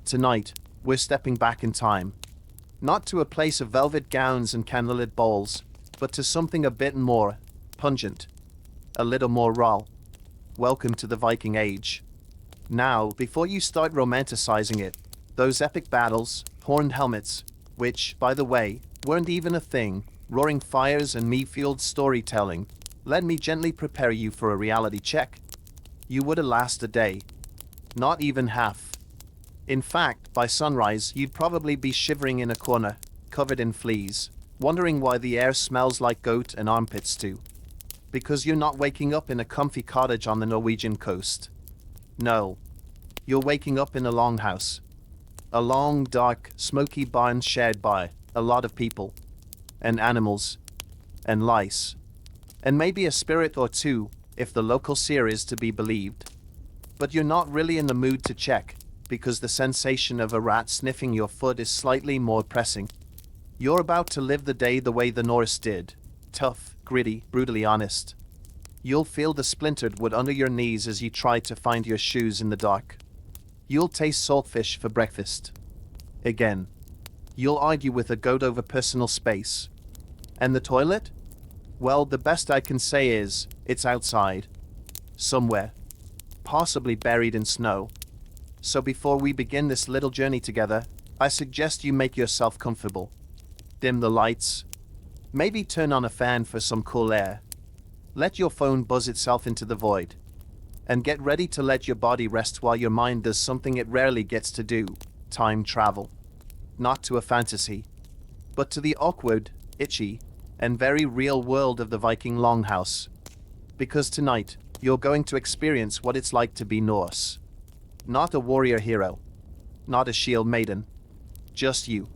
Tonight, we're stepping back in time. Not to a place of velvet gowns and candlelit balls, but to something a bit more pungent, a little more raw. Welcome to the Viking Age. Now, before you start romanticizing it, those epic battles, horned helmets, which, by the way, weren't even a thing, roaring fires and meat-fueled storytelling, let me gently prepare you for a reality check. You wouldn't last a day. Not even half. In fact, by sunrise, you'd probably be shivering in a corner, covered in fleas, wondering why the air smells like goat and armpit stew. Because you're not waking up in a comfy cottage on the Norwegian coast. No. You're waking up in a longhouse. A long, dark, smoky barn shared by a lot of people. And animals. And lice. And maybe a spirit or two, if the local seer is to be believed. But you're not really in the mood to check, because the sensation of a rat sniffing your foot is slightly more pressing. You're about to live the day the way the Norse did. Tough, gritty, brutally honest. You'll feel the splintered wood under your knees as you try to find your shoes in the dark. You'll taste saltfish for breakfast. Again. You'll argue with a goat over personal space. And the toilet? Well, the best I can say is, it's outside. Somewhere. Possibly buried in snow. So before we begin this little journey together, I suggest you make yourself comfortable. Dim the lights. Maybe turn on a fan for some cool air. Let your phone buzz itself into the void. And get ready to let your body rest while your mind does something it rarely gets to do: time travel. Not to a fantasy, but to the awkward, itchy, and very real world of the Viking Longhouse. Because tonight, you're going to experience what it's like to be Norse. Not a warrior hero. Not a shield maiden. Just you.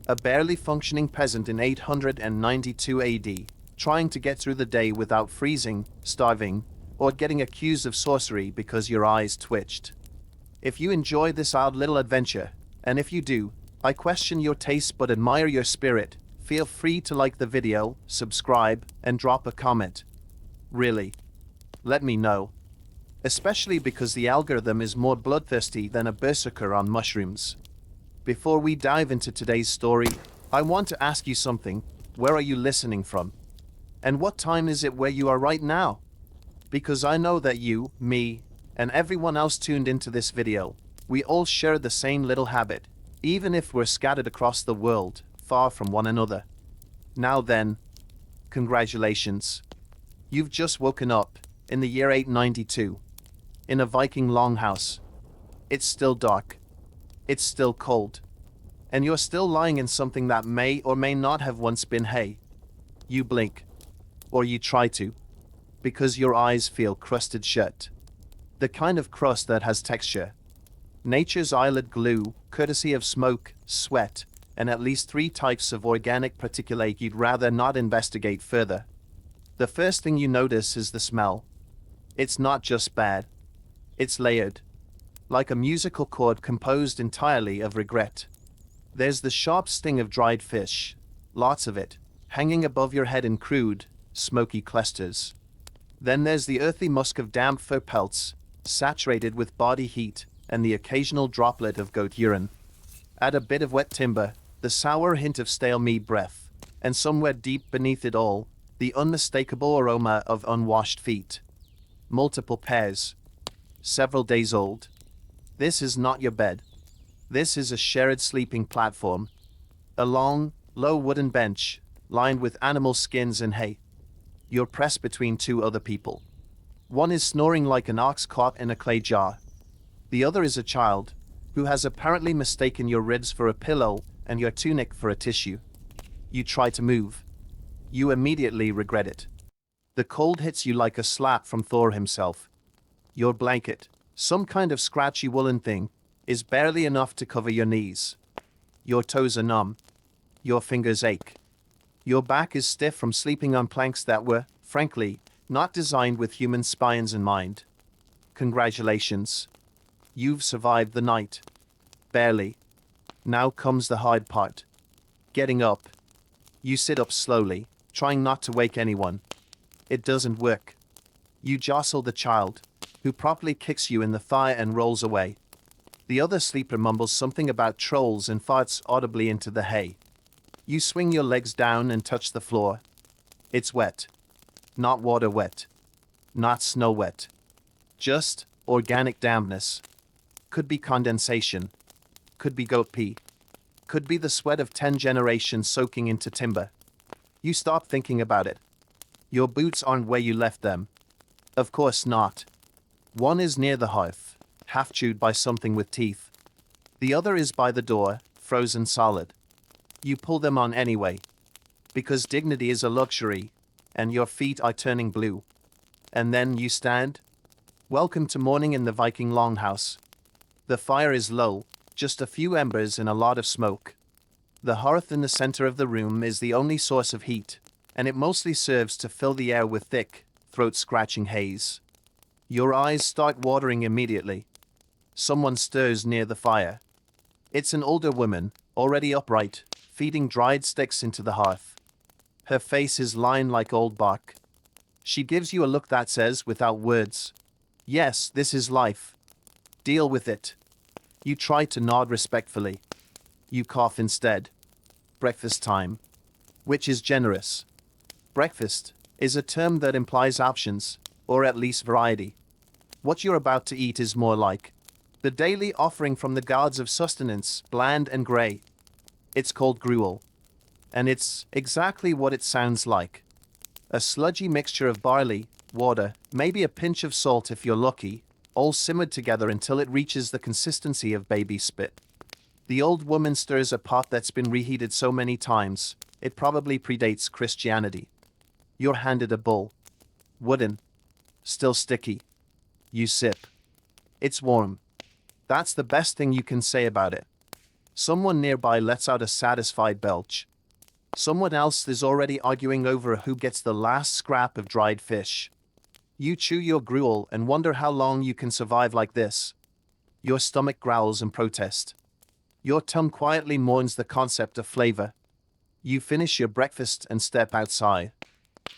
A barely functioning peasant in 892 AD, trying to get through the day without freezing, starving, or getting accused of sorcery because your eyes twitched. If you enjoy this odd little adventure, and if you do, I question your taste but admire your spirit, feel free to like the video, subscribe, and drop a comment. Really. Let me know. Especially because the algorithm is more bloodthirsty than a berserker on mushrooms. Before we dive into today's story, I want to ask you something. Where are you listening from? And what time is it where you are right now? Because I know that you, me, and everyone else tuned into this video, we all share the same little habit, even if we're scattered across the world, far from one another. Now then, congratulations. You've just woken up, in the year 892. In a Viking longhouse. It's still dark. It's still cold. And you're still lying in something that may or may not have once been hay. You blink. Or you try to. Because your eyes feel crusted shut. The kind of crust that has texture. Nature's eyelid glue, courtesy of smoke, sweat, and at least 3 types of organic particulate you'd rather not investigate further. The first thing you notice is the smell. It's not just bad. It's layered. Like a musical chord composed entirely of regret. There's the sharp sting of dried fish, lots of it, hanging above your head in crude, smoky clusters. Then there's the earthy musk of damp fur pelts, saturated with body heat, and the occasional droplet of goat urine. Add a bit of wet timber, the sour hint of stale meat breath, and somewhere deep beneath it all, the unmistakable aroma of unwashed feet. Multiple pairs. Several days old. This is not your bed. This is a shared sleeping platform. A long, low wooden bench, lined with animal skins and hay. You're pressed between 2 other people. One is snoring like an ox caught in a clay jar. The other is a child, who has apparently mistaken your ribs for a pillow and your tunic for a tissue. You try to move. You immediately regret it. The cold hits you like a slap from Thor himself. Your blanket, some kind of scratchy woolen thing, is barely enough to cover your knees. Your toes are numb. Your fingers ache. Your back is stiff from sleeping on planks that were, frankly, not designed with human spines in mind. Congratulations. You've survived the night. Barely. Now comes the hard part. Getting up. You sit up slowly, trying not to wake anyone. It doesn't work. You jostle the child, who promptly kicks you in the thigh and rolls away. The other sleeper mumbles something about trolls and farts audibly into the hay. You swing your legs down and touch the floor. It's wet. Not water wet. Not snow wet. Just organic dampness. Could be condensation. Could be goat pee. Could be the sweat of 10 generations soaking into timber. You stop thinking about it. Your boots aren't where you left them. Of course not. One is near the hearth, half chewed by something with teeth. The other is by the door, frozen solid. You pull them on anyway. Because dignity is a luxury, and your feet are turning blue. And then you stand. Welcome to morning in the Viking Longhouse. The fire is low, just a few embers and a lot of smoke. The hearth in the center of the room is the only source of heat, and it mostly serves to fill the air with thick, throat-scratching haze. Your eyes start watering immediately. Someone stirs near the fire. It's an older woman, already upright, feeding dried sticks into the hearth. Her face is lined like old bark. She gives you a look that says, without words, "Yes, this is life. Deal with it." You try to nod respectfully. You cough instead. Breakfast time. Which is generous. Breakfast is a term that implies options, or at least variety. What you're about to eat is more like the daily offering from the gods of sustenance, bland and grey. It's called gruel. And it's exactly what it sounds like. A sludgy mixture of barley, water, maybe a pinch of salt if you're lucky, all simmered together until it reaches the consistency of baby spit. The old woman stirs a pot that's been reheated so many times, it probably predates Christianity. You're handed a bowl. Wooden. Still sticky. You sip. It's warm. That's the best thing you can say about it. Someone nearby lets out a satisfied belch. Someone else is already arguing over who gets the last scrap of dried fish. You chew your gruel and wonder how long you can survive like this. Your stomach growls in protest. Your tongue quietly mourns the concept of flavor. You finish your breakfast and step outside,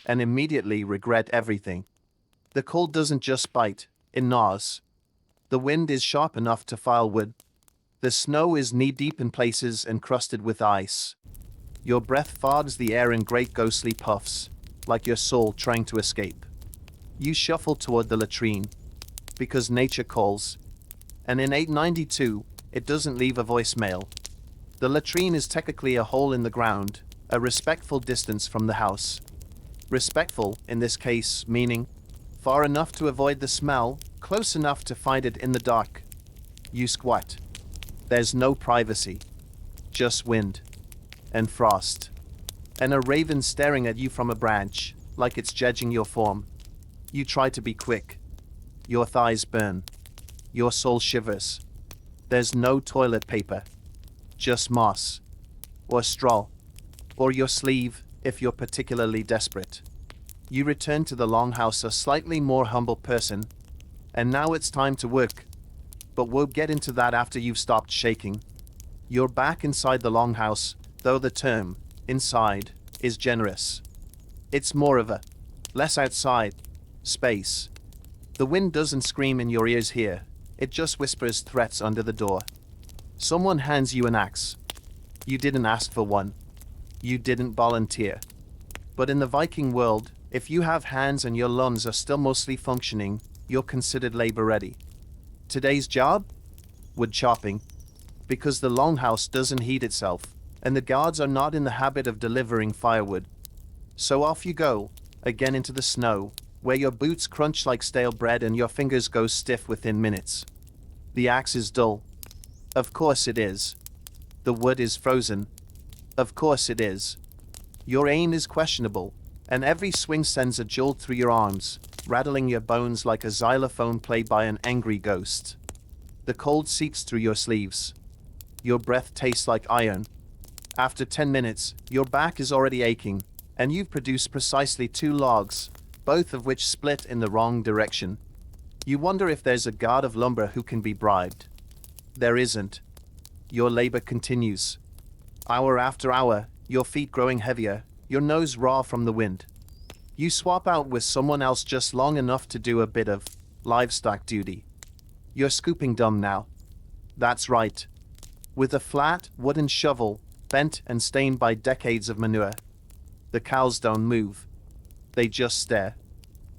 and immediately regret everything. The cold doesn't just bite, it gnaws. The wind is sharp enough to file wood. The snow is knee-deep in places and crusted with ice. Your breath fogs the air in great ghostly puffs, like your soul trying to escape. You shuffle toward the latrine, because nature calls. And in 892, it doesn't leave a voicemail. The latrine is technically a hole in the ground, a respectful distance from the house. Respectful, in this case, meaning far enough to avoid the smell, close enough to find it in the dark. You squat. There's no privacy. Just wind. And frost. And a raven staring at you from a branch, like it's judging your form. You try to be quick. Your thighs burn. Your soul shivers. There's no toilet paper. Just moss. Or straw. Or your sleeve, if you're particularly desperate. You return to the longhouse a slightly more humble person. And now it's time to work. But we'll get into that after you've stopped shaking. You're back inside the longhouse, though the term, inside, is generous. It's more of a less outside space. The wind doesn't scream in your ears here, it just whispers threats under the door. Someone hands you an axe. You didn't ask for one. You didn't volunteer. But in the Viking world, if you have hands and your lungs are still mostly functioning, you're considered labor ready. Today's job? Wood chopping. Because the longhouse doesn't heat itself, and the guards are not in the habit of delivering firewood. So off you go, again into the snow, where your boots crunch like stale bread and your fingers go stiff within minutes. The axe is dull. Of course it is. The wood is frozen. Of course it is. Your aim is questionable, and every swing sends a jolt through your arms, rattling your bones like a xylophone played by an angry ghost. The cold seeps through your sleeves. Your breath tastes like iron. After 10 minutes, your back is already aching, and you've produced precisely 2 logs, both of which split in the wrong direction. You wonder if there's a god of lumber who can be bribed. There isn't. Your labor continues. Hour after hour, your feet growing heavier, your nose raw from the wind. You swap out with someone else just long enough to do a bit of livestock duty. You're scooping dung now. That's right. With a flat, wooden shovel, bent and stained by decades of manure. The cows don't move. They just stare.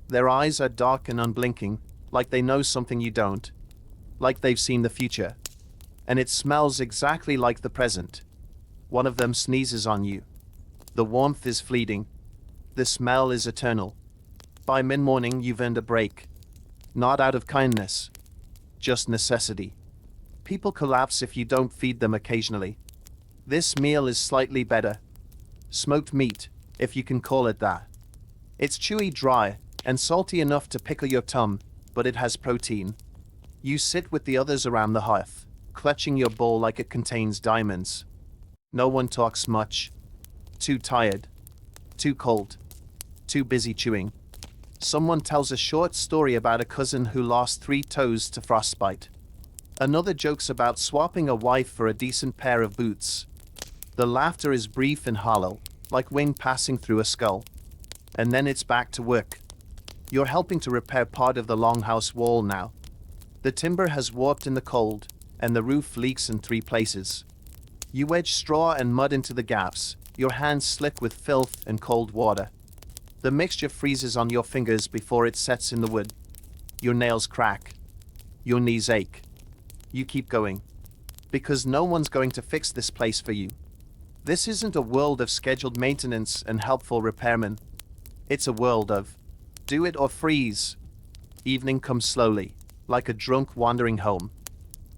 Their eyes are dark and unblinking, like they know something you don't. Like they've seen the future. And it smells exactly like the present. One of them sneezes on you. The warmth is fleeting. The smell is eternal. By mid-morning, you've earned a break. Not out of kindness. Just necessity. People collapse if you don't feed them occasionally. This meal is slightly better. Smoked meat, if you can call it that. It's chewy dry, and salty enough to pickle your tongue, but it has protein. You sit with the others around the hearth, clutching your bowl like it contains diamonds. No one talks much. Too tired. Too cold. Too busy chewing. Someone tells a short story about a cousin who lost 3 toes to frostbite. Another jokes about swapping a wife for a decent pair of boots. The laughter is brief and hollow, like wind passing through a skull. And then it's back to work. You're helping to repair part of the longhouse wall now. The timber has warped in the cold, and the roof leaks in 3 places. You wedge straw and mud into the gaps, your hands slick with filth and cold water. The mixture freezes on your fingers before it sets in the wood. Your nails crack. Your knees ache. You keep going. Because no one's going to fix this place for you. This isn't a world of scheduled maintenance and helpful repairmen. It's a world of do it or freeze. Evening comes slowly, like a drunk wandering home.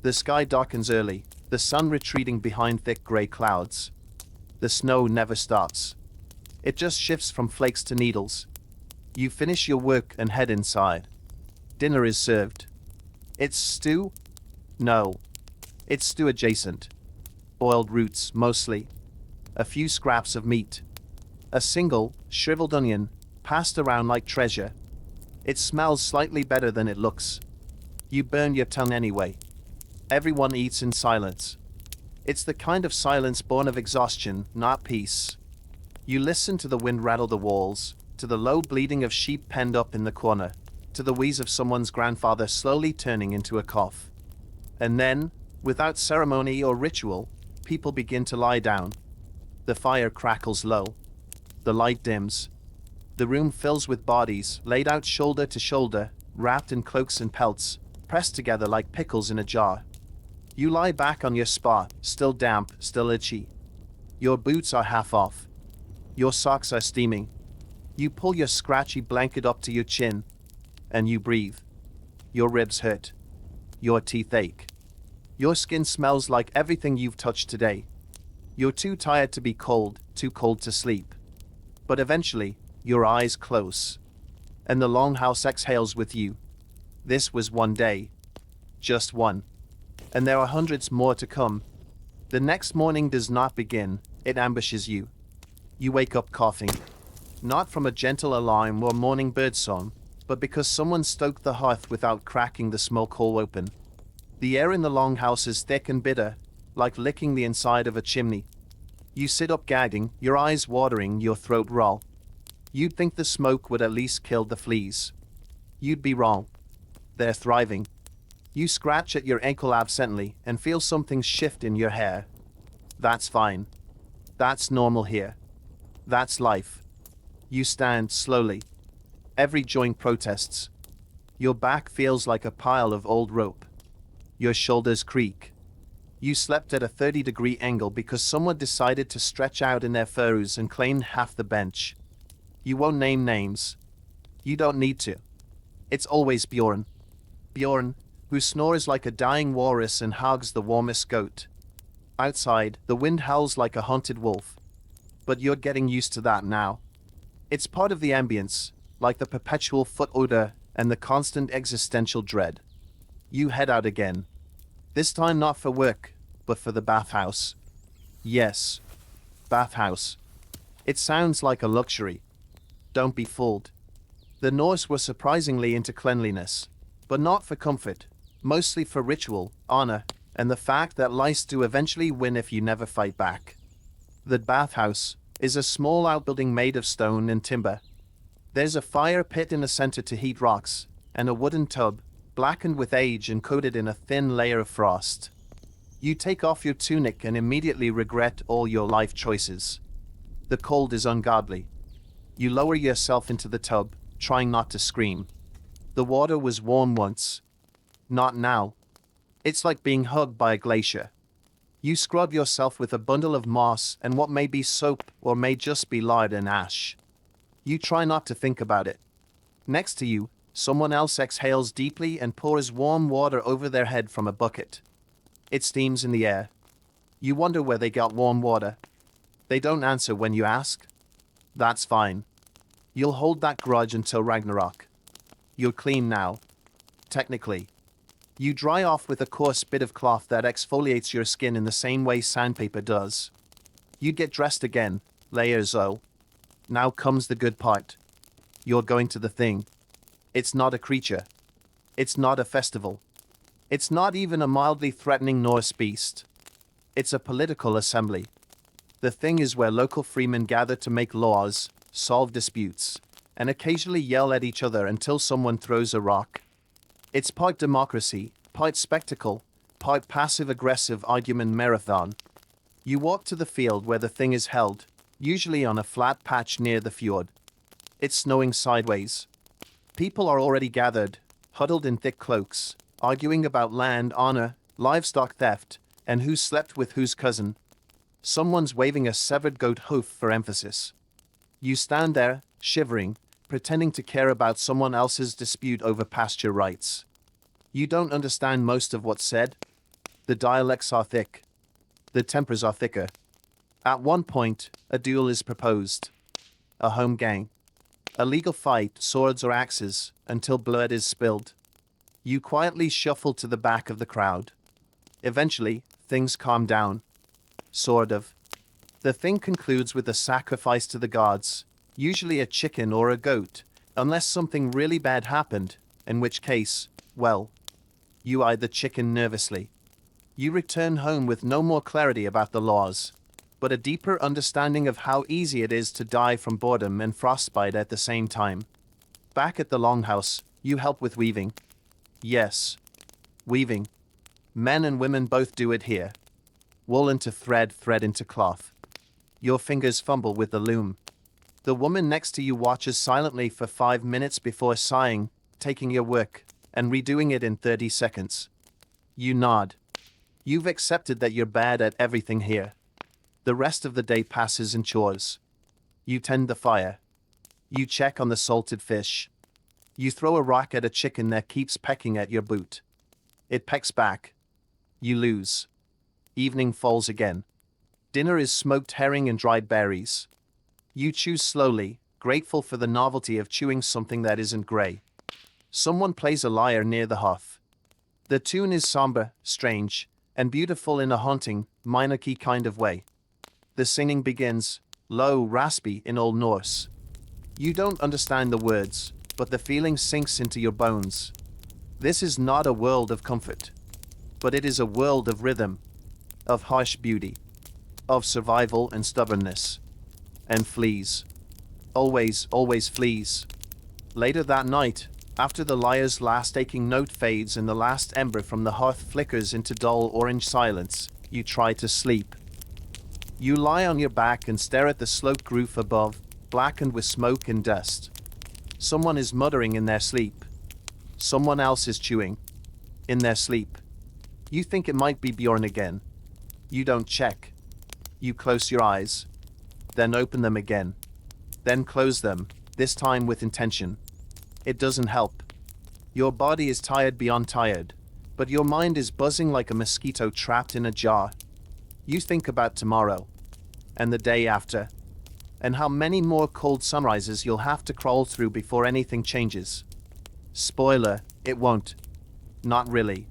The sky darkens early, the sun retreating behind thick gray clouds. The snow never stops. It just shifts from flakes to needles. You finish your work and head inside. Dinner is served. It's stew? No. It's stew adjacent. Boiled roots, mostly. A few scraps of meat. A single, shriveled onion, passed around like treasure. It smells slightly better than it looks. You burn your tongue anyway. Everyone eats in silence. It's the kind of silence born of exhaustion, not peace. You listen to the wind rattle the walls, to the low bleating of sheep penned up in the corner, to the wheeze of someone's grandfather slowly turning into a cough. And then, without ceremony or ritual, people begin to lie down. The fire crackles low. The light dims. The room fills with bodies, laid out shoulder to shoulder, wrapped in cloaks and pelts, pressed together like pickles in a jar. You lie back on your spot, still damp, still itchy. Your boots are half off. Your socks are steaming. You pull your scratchy blanket up to your chin, and you breathe. Your ribs hurt. Your teeth ache. Your skin smells like everything you've touched today. You're too tired to be cold, too cold to sleep. But eventually, your eyes close. And the longhouse exhales with you. This was one day. Just one. And there are hundreds more to come. The next morning does not begin, it ambushes you. You wake up coughing. Not from a gentle alarm or morning birdsong, but because someone stoked the hearth without cracking the smoke hole open. The air in the longhouse is thick and bitter, like licking the inside of a chimney. You sit up gagging, your eyes watering, your throat raw. You'd think the smoke would at least kill the fleas. You'd be wrong. They're thriving. You scratch at your ankle absently and feel something shift in your hair. That's fine. That's normal here. That's life. You stand slowly. Every joint protests. Your back feels like a pile of old rope. Your shoulders creak. You slept at a 30-degree angle because someone decided to stretch out in their furrows and claimed half the bench. You won't name names. You don't need to. It's always Bjorn. Bjorn, who snores like a dying walrus and hogs the warmest goat. Outside, the wind howls like a hunted wolf. But you're getting used to that now. It's part of the ambience, like the perpetual foot odor and the constant existential dread. You head out again. This time not for work, but for the bathhouse. Yes, bathhouse. It sounds like a luxury. Don't be fooled. The Norse were surprisingly into cleanliness, but not for comfort, mostly for ritual, honor, and the fact that lice do eventually win if you never fight back. The bathhouse is a small outbuilding made of stone and timber. There's a fire pit in the center to heat rocks, and a wooden tub, blackened with age and coated in a thin layer of frost. You take off your tunic and immediately regret all your life choices. The cold is ungodly. You lower yourself into the tub, trying not to scream. The water was warm once. Not now. It's like being hugged by a glacier. You scrub yourself with a bundle of moss and what may be soap or may just be lard and ash. You try not to think about it. Next to you, someone else exhales deeply and pours warm water over their head from a bucket. It steams in the air. You wonder where they got warm water. They don't answer when you ask. That's fine. You'll hold that grudge until Ragnarok. You're clean now. Technically. You dry off with a coarse bit of cloth that exfoliates your skin in the same way sandpaper does. You get dressed again, layers oh. Now comes the good part. You're going to the thing. It's not a creature. It's not a festival. It's not even a mildly threatening Norse beast. It's a political assembly. The thing is where local freemen gather to make laws, solve disputes, and occasionally yell at each other until someone throws a rock. It's part democracy, part spectacle, part passive-aggressive argument marathon. You walk to the field where the thing is held, usually on a flat patch near the fjord. It's snowing sideways. People are already gathered, huddled in thick cloaks, arguing about land honor, livestock theft, and who slept with whose cousin. Someone's waving a severed goat hoof for emphasis. You stand there, shivering, pretending to care about someone else's dispute over pasture rights. You don't understand most of what's said. The dialects are thick. The tempers are thicker. At one point, a duel is proposed. A home gang. A legal fight, swords or axes, until blood is spilled. You quietly shuffle to the back of the crowd. Eventually, things calm down. Sort of. The thing concludes with a sacrifice to the gods, usually a chicken or a goat, unless something really bad happened, in which case, well, you eye the chicken nervously. You return home with no more clarity about the laws, but a deeper understanding of how easy it is to die from boredom and frostbite at the same time. Back at the Longhouse, you help with weaving. Yes, weaving. Men and women both do it here. Wool into thread, thread into cloth. Your fingers fumble with the loom. The woman next to you watches silently for 5 minutes before sighing, taking your work, and redoing it in 30 seconds. You nod. You've accepted that you're bad at everything here. The rest of the day passes in chores. You tend the fire. You check on the salted fish. You throw a rock at a chicken that keeps pecking at your boot. It pecks back. You lose. Evening falls again. Dinner is smoked herring and dried berries. You chew slowly, grateful for the novelty of chewing something that isn't gray. Someone plays a lyre near the hearth. The tune is somber, strange, and beautiful in a haunting, minor key kind of way. The singing begins, low, raspy in Old Norse. You don't understand the words, but the feeling sinks into your bones. This is not a world of comfort, but it is a world of rhythm, of harsh beauty, of survival and stubbornness. And fleas. Always, always fleas. Later that night, after the lyre's last aching note fades and the last ember from the hearth flickers into dull orange silence, you try to sleep. You lie on your back and stare at the sloped roof above, blackened with smoke and dust. Someone is muttering in their sleep. Someone else is chewing. In their sleep. You think it might be Bjorn again. You don't check. You close your eyes. Then open them again. Then close them, this time with intention. It doesn't help. Your body is tired beyond tired, but your mind is buzzing like a mosquito trapped in a jar. You think about tomorrow, and the day after, and how many more cold sunrises you'll have to crawl through before anything changes. Spoiler, it won't. Not really.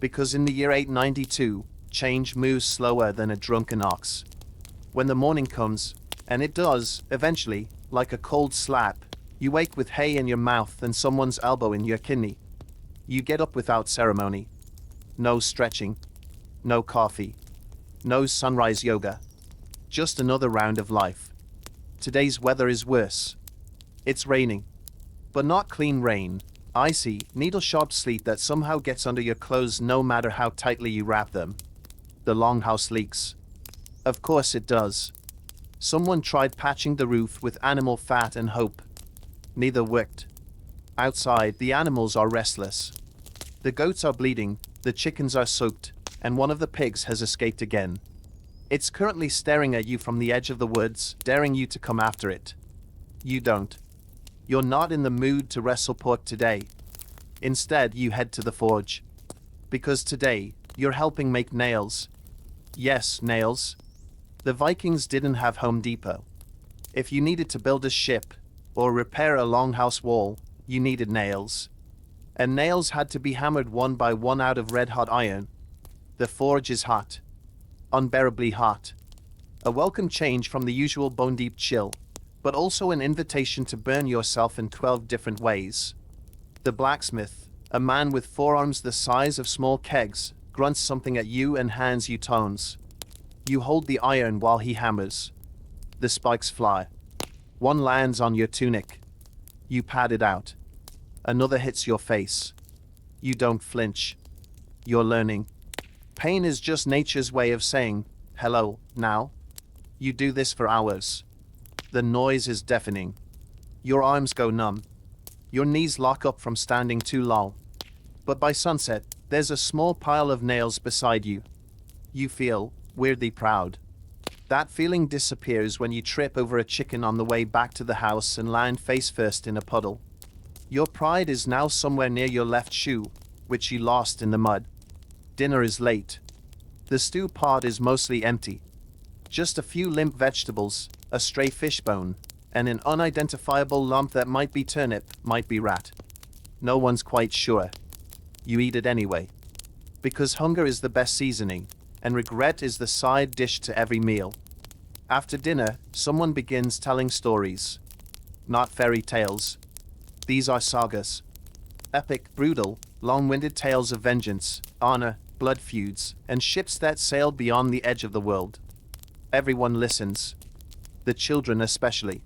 Because in the year 892, change moves slower than a drunken ox. When the morning comes, and it does, eventually, like a cold slap, you wake with hay in your mouth and someone's elbow in your kidney. You get up without ceremony. No stretching. No coffee. No sunrise yoga. Just another round of life. Today's weather is worse. It's raining. But not clean rain. Icy, needle-sharp sleet that somehow gets under your clothes no matter how tightly you wrap them. The longhouse leaks. Of course it does. Someone tried patching the roof with animal fat and hope. Neither worked. Outside, the animals are restless. The goats are bleeding, the chickens are soaked, and one of the pigs has escaped again. It's currently staring at you from the edge of the woods, daring you to come after it. You don't. You're not in the mood to wrestle pork today. Instead, you head to the forge. Because today, you're helping make nails. Yes, nails. The Vikings didn't have Home Depot. If you needed to build a ship, or repair a longhouse wall, you needed nails. And nails had to be hammered one by one out of red-hot iron. The forge is hot. Unbearably hot. A welcome change from the usual bone-deep chill, but also an invitation to burn yourself in 12 different ways. The blacksmith, a man with forearms the size of small kegs, grunts something at you and hands you tongs. You hold the iron while he hammers. The spikes fly. One lands on your tunic. You pat it out. Another hits your face. You don't flinch. You're learning. Pain is just nature's way of saying, hello, now. You do this for hours. The noise is deafening. Your arms go numb. Your knees lock up from standing too long. But by sunset, there's a small pile of nails beside you. You feel weirdly proud. That feeling disappears when you trip over a chicken on the way back to the house and land face first in a puddle. Your pride is now somewhere near your left shoe, which you lost in the mud. Dinner is late. The stew pot is mostly empty. Just a few limp vegetables, a stray fish bone, and an unidentifiable lump that might be turnip, might be rat. No one's quite sure. You eat it anyway. Because hunger is the best seasoning, and regret is the side dish to every meal. After dinner, someone begins telling stories. Not fairy tales. These are sagas. Epic, brutal, long-winded tales of vengeance, honor, blood feuds, and ships that sail beyond the edge of the world. Everyone listens. The children especially.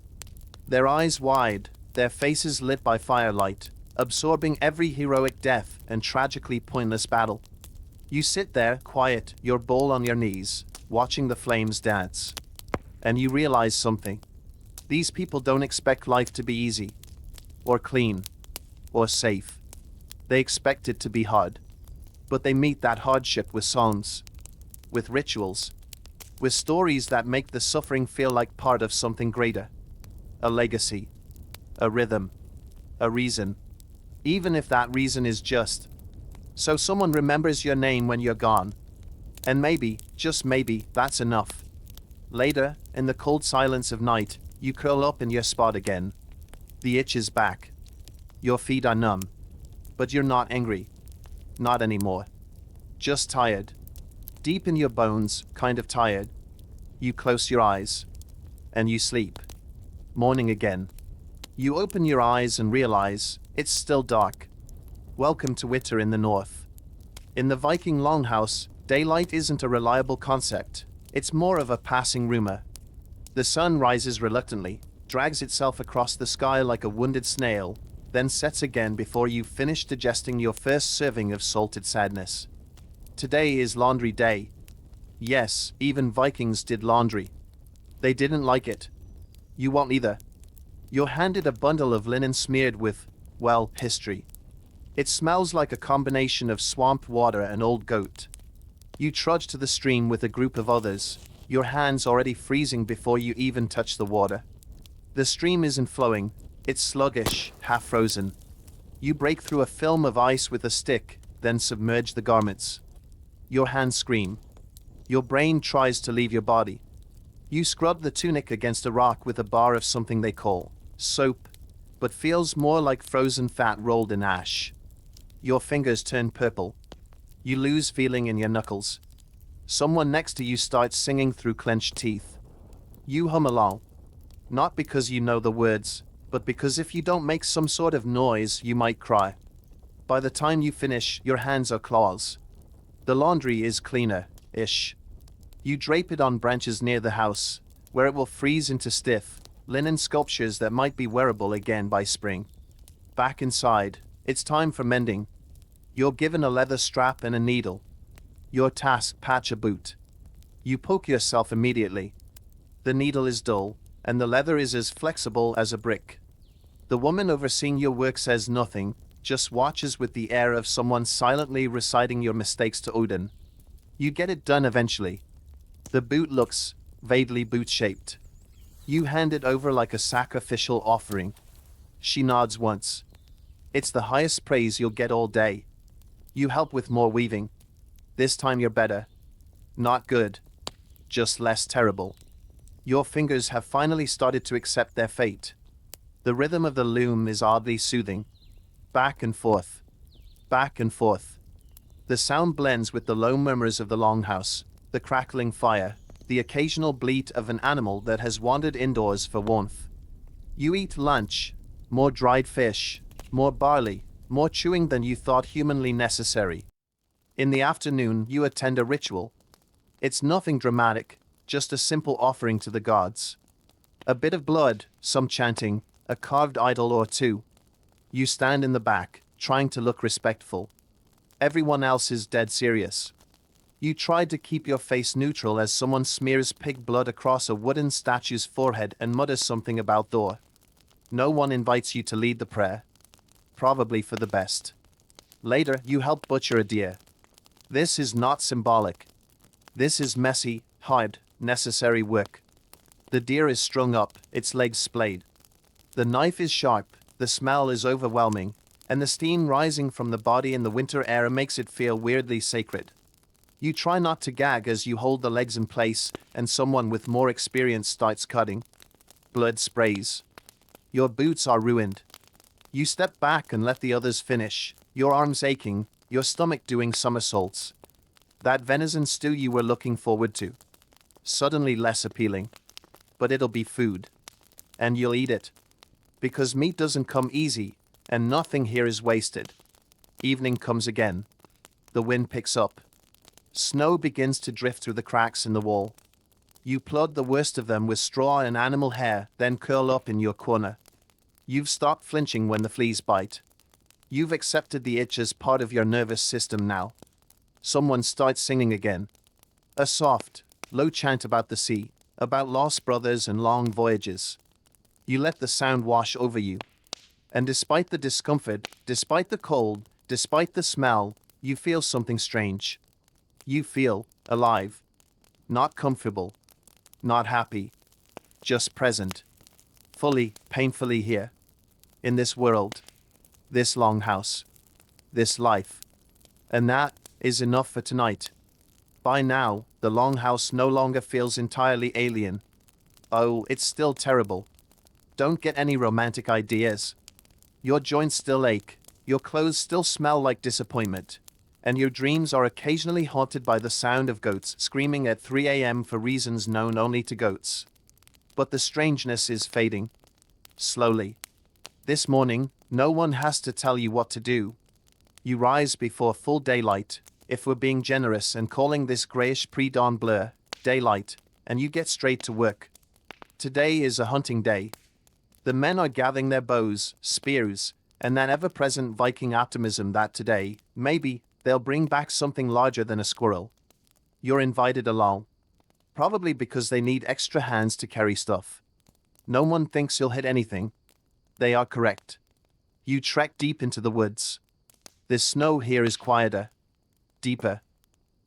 Their eyes wide, their faces lit by firelight, absorbing every heroic death and tragically pointless battle. You sit there, quiet, your bowl on your knees, watching the flames dance. And you realize something. These people don't expect life to be easy, or clean, or safe. They expect it to be hard. But they meet that hardship with songs, with rituals, with stories that make the suffering feel like part of something greater. A legacy, a rhythm, a reason. Even if that reason is just so someone remembers your name when you're gone. And maybe, just maybe, that's enough. Later, in the cold silence of night, you curl up in your spot again. The itch is back. Your feet are numb. But you're not angry. Not anymore. Just tired. Deep in your bones, kind of tired. You close your eyes. And you sleep. Morning again. You open your eyes and realize it's still dark. Welcome to winter in the north. In the Viking Longhouse, daylight isn't a reliable concept. It's more of a passing rumor. The sun rises reluctantly, drags itself across the sky like a wounded snail, then sets again before you've finished digesting your first serving of salted sadness. Today is laundry day. Yes, even Vikings did laundry. They didn't like it. You won't either. You're handed a bundle of linen smeared with, well, history. It smells like a combination of swamp water and old goat. You trudge to the stream with a group of others, your hands already freezing before you even touch the water. The stream isn't flowing, it's sluggish, half frozen. You break through a film of ice with a stick, then submerge the garments. Your hands scream. Your brain tries to leave your body. You scrub the tunic against a rock with a bar of something they call soap, but feels more like frozen fat rolled in ash. Your fingers turn purple. You lose feeling in your knuckles. Someone next to you starts singing through clenched teeth. You hum along. Not because you know the words, but because if you don't make some sort of noise, you might cry. By the time you finish, your hands are claws. The laundry is cleaner-ish. You drape it on branches near the house, where it will freeze into stiff, linen sculptures that might be wearable again by spring. Back inside, it's time for mending. You're given a leather strap and a needle. Your task: patch a boot. You poke yourself immediately. The needle is dull, and the leather is as flexible as a brick. The woman overseeing your work says nothing, just watches with the air of someone silently reciting your mistakes to Odin. You get it done eventually. The boot looks vaguely boot-shaped. You hand it over like a sacrificial offering. She nods once. It's the highest praise you'll get all day. You help with more weaving. This time you're better. Not good. Just less terrible. Your fingers have finally started to accept their fate. The rhythm of the loom is oddly soothing. Back and forth. Back and forth. The sound blends with the low murmurs of the longhouse, the crackling fire, the occasional bleat of an animal that has wandered indoors for warmth. You eat lunch. More dried fish. More barley. More chewing than you thought humanly necessary. In the afternoon, you attend a ritual. It's nothing dramatic, just a simple offering to the gods. A bit of blood, some chanting, a carved idol or two. You stand in the back, trying to look respectful. Everyone else is dead serious. You try to keep your face neutral as someone smears pig blood across a wooden statue's forehead and mutters something about Thor. No one invites you to lead the prayer. Probably for the best. Later, you help butcher a deer. This is not symbolic. This is messy, hard, necessary work. The deer is strung up, its legs splayed. The knife is sharp, the smell is overwhelming, and the steam rising from the body in the winter air makes it feel weirdly sacred. You try not to gag as you hold the legs in place, and someone with more experience starts cutting. Blood sprays. Your boots are ruined. You step back and let the others finish, your arms aching, your stomach doing somersaults. That venison stew you were looking forward to. Suddenly less appealing. But it'll be food. And you'll eat it. Because meat doesn't come easy, and nothing here is wasted. Evening comes again. The wind picks up. Snow begins to drift through the cracks in the wall. You plod the worst of them with straw and animal hair, then curl up in your corner. You've stopped flinching when the fleas bite. You've accepted the itch as part of your nervous system now. Someone starts singing again. A soft, low chant about the sea, about lost brothers and long voyages. You let the sound wash over you. And despite the discomfort, despite the cold, despite the smell, you feel something strange. You feel alive. Not comfortable. Not happy. Just present. Fully, painfully here. In this world. This longhouse. This life. And that is enough for tonight. By now, the longhouse no longer feels entirely alien. Oh, it's still terrible. Don't get any romantic ideas. Your joints still ache, your clothes still smell like disappointment, and your dreams are occasionally haunted by the sound of goats screaming at 3 a.m. for reasons known only to goats. But the strangeness is fading. Slowly. This morning, no one has to tell you what to do. You rise before full daylight, if we're being generous and calling this grayish pre-dawn blur daylight, and you get straight to work. Today is a hunting day. The men are gathering their bows, spears, and that ever-present Viking optimism that today, maybe, they'll bring back something larger than a squirrel. You're invited along. Probably because they need extra hands to carry stuff. No one thinks you'll hit anything. They are correct. You trek deep into the woods. The snow here is quieter. Deeper.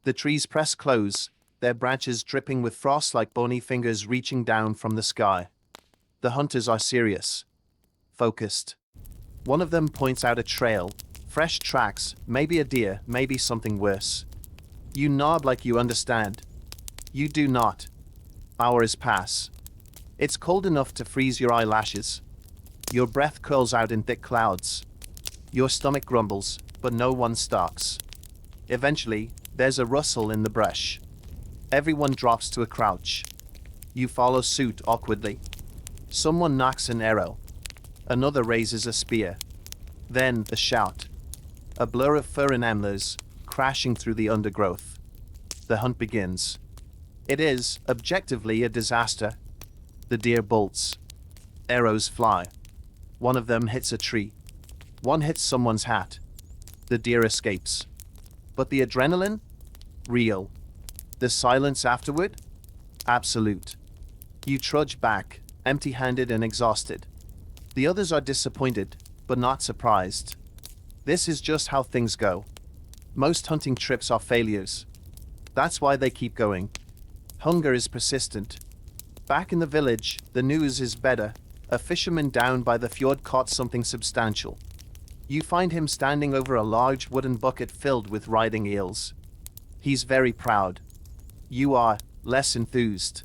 The trees press close, their branches dripping with frost like bony fingers reaching down from the sky. The hunters are serious. Focused. One of them points out a trail. Fresh tracks, maybe a deer, maybe something worse. You nod like you understand. You do not. Hours pass. It's cold enough to freeze your eyelashes. Your breath curls out in thick clouds. Your stomach grumbles, but no one stalks. Eventually, there's a rustle in the brush. Everyone drops to a crouch. You follow suit awkwardly. Someone knocks an arrow. Another raises a spear. Then a shout. A blur of fur and antlers, crashing through the undergrowth. The hunt begins. It is, objectively, a disaster. The deer bolts. Arrows fly. One of them hits a tree. One hits someone's hat. The deer escapes. But the adrenaline? Real. The silence afterward? Absolute. You trudge back, empty-handed and exhausted. The others are disappointed, but not surprised. This is just how things go. Most hunting trips are failures. That's why they keep going. Hunger is persistent. Back in the village, the news is better. A fisherman down by the fjord caught something substantial. You find him standing over a large wooden bucket filled with riding eels. He's very proud. You are less enthused.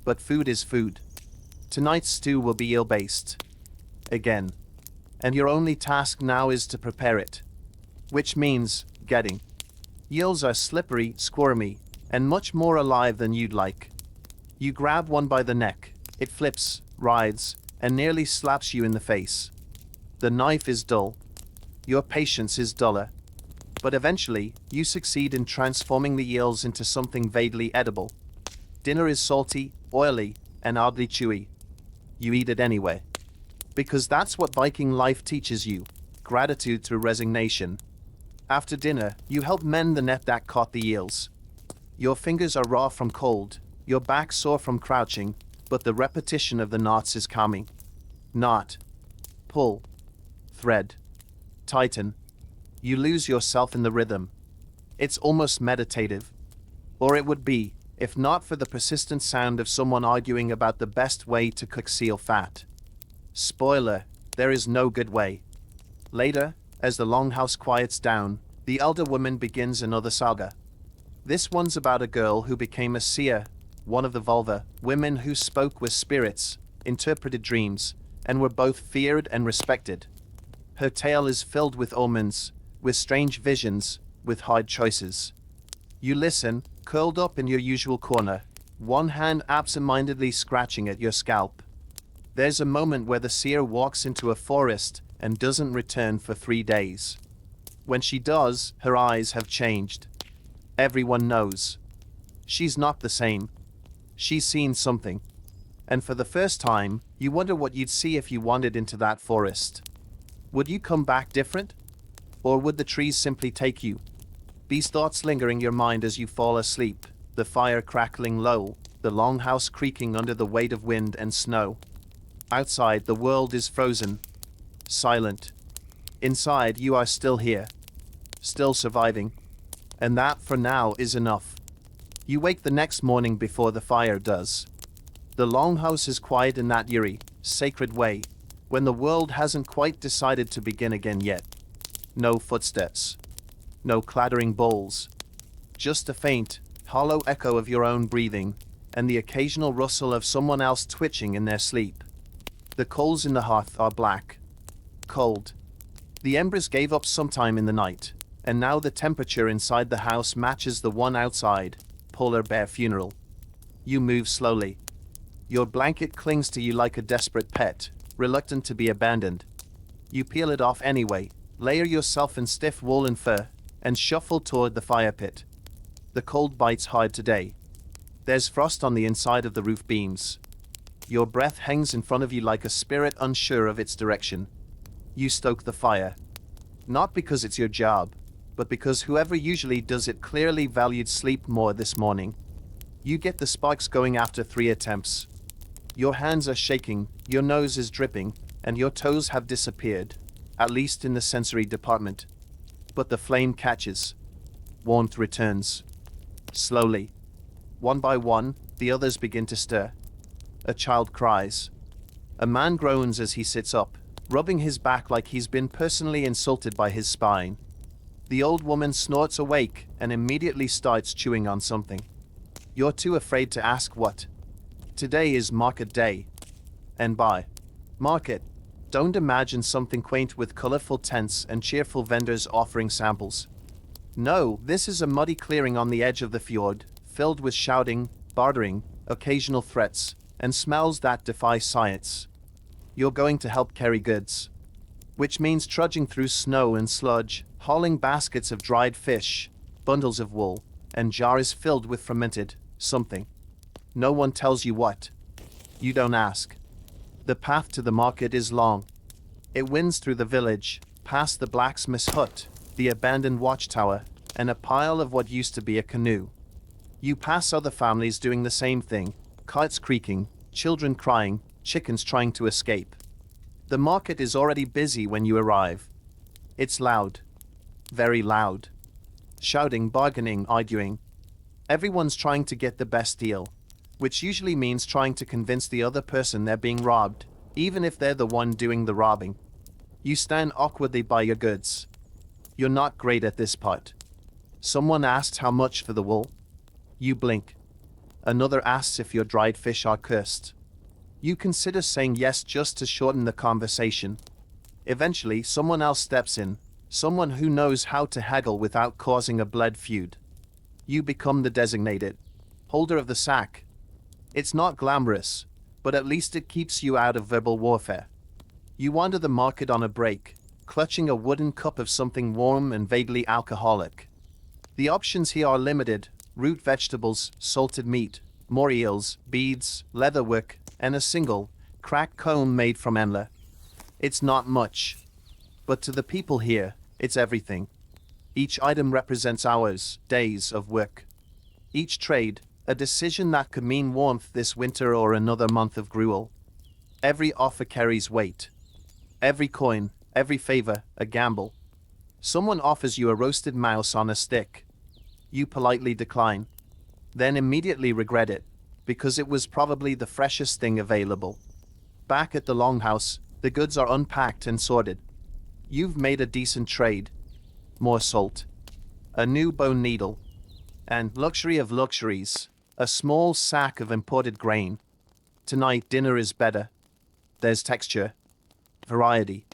But food is food. Tonight's stew will be eel-based. Again. And your only task now is to prepare it. Which means getting. Eels are slippery, squirmy, and much more alive than you'd like. You grab one by the neck. It flips, rides, and nearly slaps you in the face. The knife is dull. Your patience is duller. But eventually, you succeed in transforming the eels into something vaguely edible. Dinner is salty, oily, and oddly chewy. You eat it anyway. Because that's what Viking life teaches you. Gratitude through resignation. After dinner, you help mend the net that caught the eels. Your fingers are raw from cold, your back sore from crouching, but the repetition of the knots is calming. Knot. Pull. Thread. Tighten. You lose yourself in the rhythm. It's almost meditative. Or it would be, if not for the persistent sound of someone arguing about the best way to cook seal fat. Spoiler, there is no good way. Later, as the longhouse quiets down, the elder woman begins another saga. This one's about a girl who became a seer, one of the vulva, women who spoke with spirits, interpreted dreams, and were both feared and respected. Her tale is filled with omens, with strange visions, with hard choices. You listen, curled up in your usual corner, one hand absent-mindedly scratching at your scalp. There's a moment where the seer walks into a forest and doesn't return for 3 days. When she does, her eyes have changed. Everyone knows. She's not the same. She's seen something. And for the first time, you wonder what you'd see if you wandered into that forest. Would you come back different? Or would the trees simply take you? These thoughts linger in your mind as you fall asleep, the fire crackling low, the longhouse creaking under the weight of wind and snow. Outside, the world is frozen, silent. Inside, you are still here, still surviving. And that, for now, is enough. You wake the next morning before the fire does. The longhouse is quiet in that eerie, sacred way, when the world hasn't quite decided to begin again yet. No footsteps. No clattering bowls. Just a faint, hollow echo of your own breathing, and the occasional rustle of someone else twitching in their sleep. The coals in the hearth are black. Cold. The embers gave up sometime in the night, and now the temperature inside the house matches the one outside, polar bear funeral. You move slowly. Your blanket clings to you like a desperate pet, reluctant to be abandoned. You peel it off anyway, layer yourself in stiff woolen fur, and shuffle toward the fire pit. The cold bites hard today. There's frost on the inside of the roof beams. Your breath hangs in front of you like a spirit unsure of its direction. You stoke the fire. Not because it's your job, but because whoever usually does it clearly valued sleep more this morning. You get the sparks going after 3 attempts. Your hands are shaking, your nose is dripping, and your toes have disappeared, at least in the sensory department. But the flame catches. Warmth returns. Slowly. One by one, the others begin to stir. A child cries. A man groans as he sits up, rubbing his back like he's been personally insulted by his spine. The old woman snorts awake and immediately starts chewing on something. You're too afraid to ask what. Today is market day. And by market, don't imagine something quaint with colorful tents and cheerful vendors offering samples. No, this is a muddy clearing on the edge of the fjord, filled with shouting, bartering, occasional threats, and smells that defy science. You're going to help carry goods. Which means trudging through snow and sludge, hauling baskets of dried fish, bundles of wool, and jars filled with fermented something. No one tells you what. You don't ask. The path to the market is long. It winds through the village, past the blacksmith's hut, the abandoned watchtower, and a pile of what used to be a canoe. You pass other families doing the same thing, kites creaking, children crying, chickens trying to escape. The market is already busy when you arrive. It's loud. Very loud. Shouting, bargaining, arguing. Everyone's trying to get the best deal, which usually means trying to convince the other person they're being robbed, even if they're the one doing the robbing. You stand awkwardly by your goods. You're not great at this part. Someone asks how much for the wool. You blink. Another asks if your dried fish are cursed. You consider saying yes just to shorten the conversation. Eventually, someone else steps in, someone who knows how to haggle without causing a blood feud. You become the designated holder of the sack. It's not glamorous, but at least it keeps you out of verbal warfare. You wander the market on a break, clutching a wooden cup of something warm and vaguely alcoholic. The options here are limited: root vegetables, salted meat, more eels, beads, leatherwork, and a single, cracked comb made from emla. It's not much, but to the people here, it's everything. Each item represents hours, days of work. Each trade, a decision that could mean warmth this winter or another month of gruel. Every offer carries weight. Every coin, every favor, a gamble. Someone offers you a roasted mouse on a stick. You politely decline, then immediately regret it, because it was probably the freshest thing available. Back at the Longhouse, the goods are unpacked and sorted. You've made a decent trade. More salt, a new bone needle, and, luxury of luxuries, a small sack of imported grain. Tonight dinner is better. There's texture, variety,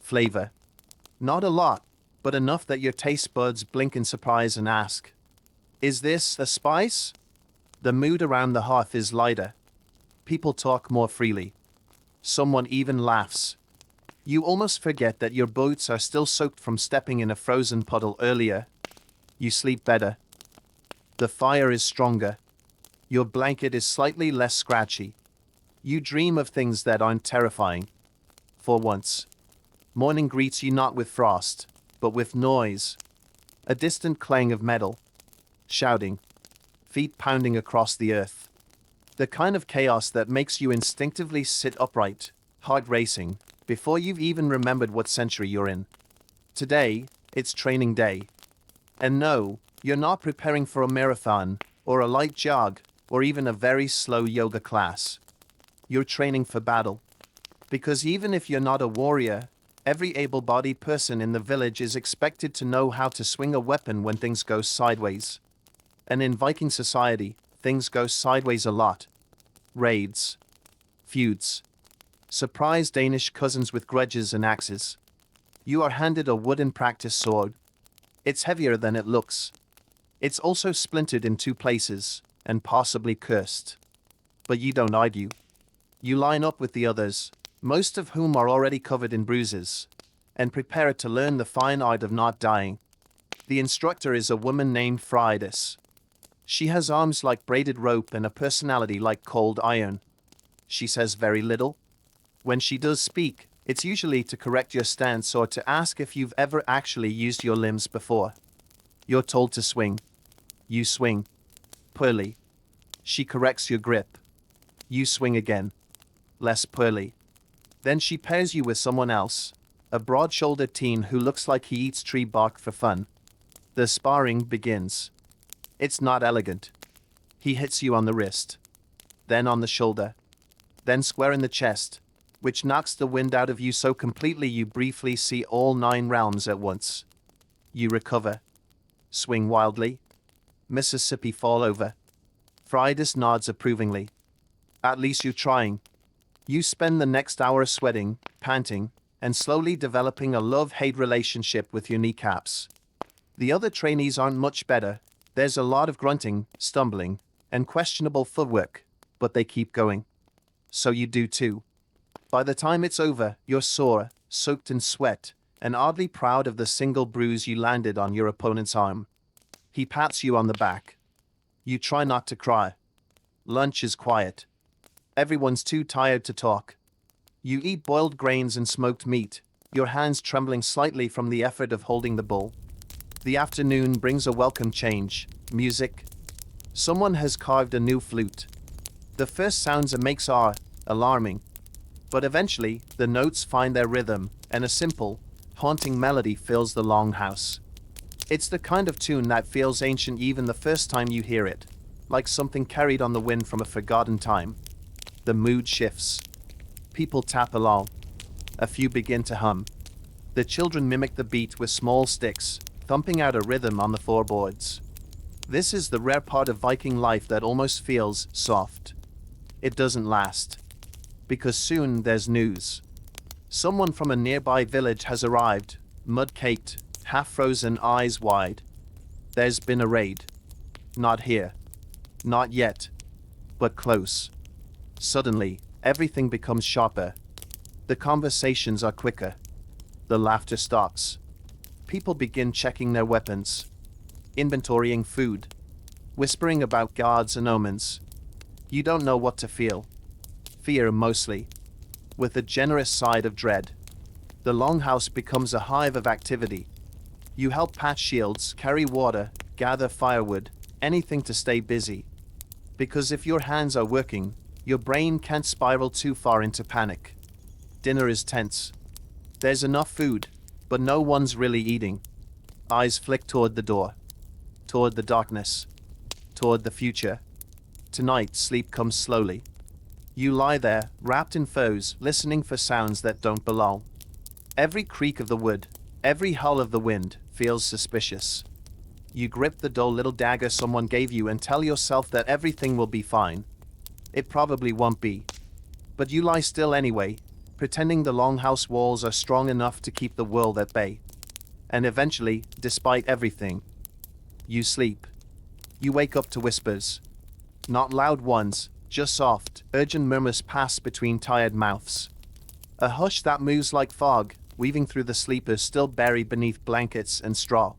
flavor. Not a lot, but enough that your taste buds blink in surprise and ask, "Is this a spice?" The mood around the hearth is lighter. People talk more freely. Someone even laughs. You almost forget that your boots are still soaked from stepping in a frozen puddle earlier. You sleep better. The fire is stronger. Your blanket is slightly less scratchy. You dream of things that aren't terrifying. For once. Morning greets you not with frost, but with noise. A distant clang of metal. Shouting. Feet pounding across the earth. The kind of chaos that makes you instinctively sit upright, heart racing, before you've even remembered what century you're in. Today, it's training day. And no, you're not preparing for a marathon, or a light jog, or even a very slow yoga class. You're training for battle. Because even if you're not a warrior, every able-bodied person in the village is expected to know how to swing a weapon when things go sideways. And in Viking society, things go sideways a lot. Raids. Feuds. Surprise Danish cousins with grudges and axes. You are handed a wooden practice sword. It's heavier than it looks. It's also splintered in 2 places, and possibly cursed. But you don't argue. You line up with the others, most of whom are already covered in bruises, and prepare to learn the fine art of not dying. The instructor is a woman named Fridas. She has arms like braided rope and a personality like cold iron. She says very little. When she does speak, it's usually to correct your stance or to ask if you've ever actually used your limbs before. You're told to swing. You swing. Poorly. She corrects your grip. You swing again. Less poorly. Then she pairs you with someone else, a broad-shouldered teen who looks like he eats tree bark for fun. The sparring begins. It's not elegant. He hits you on the wrist, then on the shoulder, then square in the chest, which knocks the wind out of you so completely you briefly see all 9 realms at once. You recover. Swing wildly. Mississippi fall over. Fridas nods approvingly. At least you're trying. You spend the next hour sweating, panting, and slowly developing a love-hate relationship with your kneecaps. The other trainees aren't much better. There's a lot of grunting, stumbling, and questionable footwork, but they keep going. So you do too. By the time it's over, you're sore, soaked in sweat, and oddly proud of the single bruise you landed on your opponent's arm. He pats you on the back. You try not to cry. Lunch is quiet. Everyone's too tired to talk. You eat boiled grains and smoked meat, your hands trembling slightly from the effort of holding the bowl. The afternoon brings a welcome change. Music. Someone has carved a new flute. The first sounds it makes are alarming. But eventually, the notes find their rhythm, and a simple, haunting melody fills the longhouse. It's the kind of tune that feels ancient even the first time you hear it, like something carried on the wind from a forgotten time. The mood shifts. People tap along. A few begin to hum. The children mimic the beat with small sticks, thumping out a rhythm on the floorboards. This is the rare part of Viking life that almost feels soft. It doesn't last. Because soon there's news. Someone from a nearby village has arrived, mud-caked, half-frozen, eyes wide. There's been a raid. Not here. Not yet. But close. Suddenly, everything becomes sharper. The conversations are quicker. The laughter stops. People begin checking their weapons, inventorying food, whispering about gods and omens. You don't know what to feel. Fear mostly, with a generous side of dread. The longhouse becomes a hive of activity. You help patch shields, carry water, gather firewood, anything to stay busy. Because if your hands are working, your brain can't spiral too far into panic. Dinner is tense. There's enough food, but no one's really eating. Eyes flick toward the door, toward the darkness, toward the future. Tonight, sleep comes slowly. You lie there, wrapped in furs, listening for sounds that don't belong. Every creak of the wood, every howl of the wind, feels suspicious. You grip the dull little dagger someone gave you and tell yourself that everything will be fine. It probably won't be. But you lie still anyway, pretending the longhouse walls are strong enough to keep the world at bay. And eventually, despite everything, you sleep. You wake up to whispers. Not loud ones, just soft, urgent murmurs pass between tired mouths. A hush that moves like fog, weaving through the sleepers still buried beneath blankets and straw.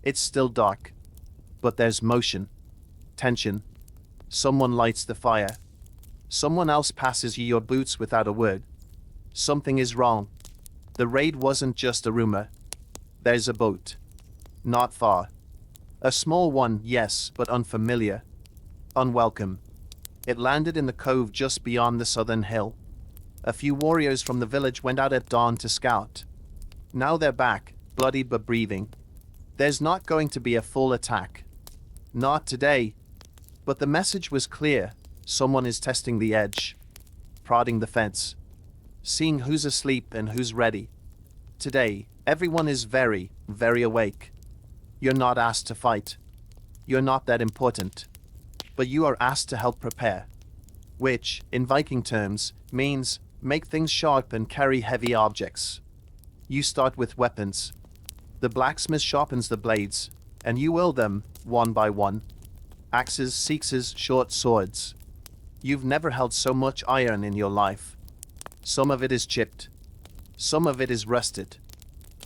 It's still dark. But there's motion. Tension. Someone lights the fire. Someone else passes you your boots without a word. Something is wrong. The raid wasn't just a rumor. There's a boat. Not far. A small one, yes, but unfamiliar. Unwelcome. It landed in the cove just beyond the southern hill. A few warriors from the village went out at dawn to scout. Now they're back, bloody but breathing. There's not going to be a full attack. Not today. But the message was clear. Someone is testing the edge. Prodding the fence. Seeing who's asleep and who's ready. Today, everyone is very, very awake. You're not asked to fight. You're not that important. But you are asked to help prepare. Which, in Viking terms, means make things sharp and carry heavy objects. You start with weapons. The blacksmith sharpens the blades, and you wield them, one by one. Axes, seekses, short swords. You've never held so much iron in your life. Some of it is chipped. Some of it is rusted.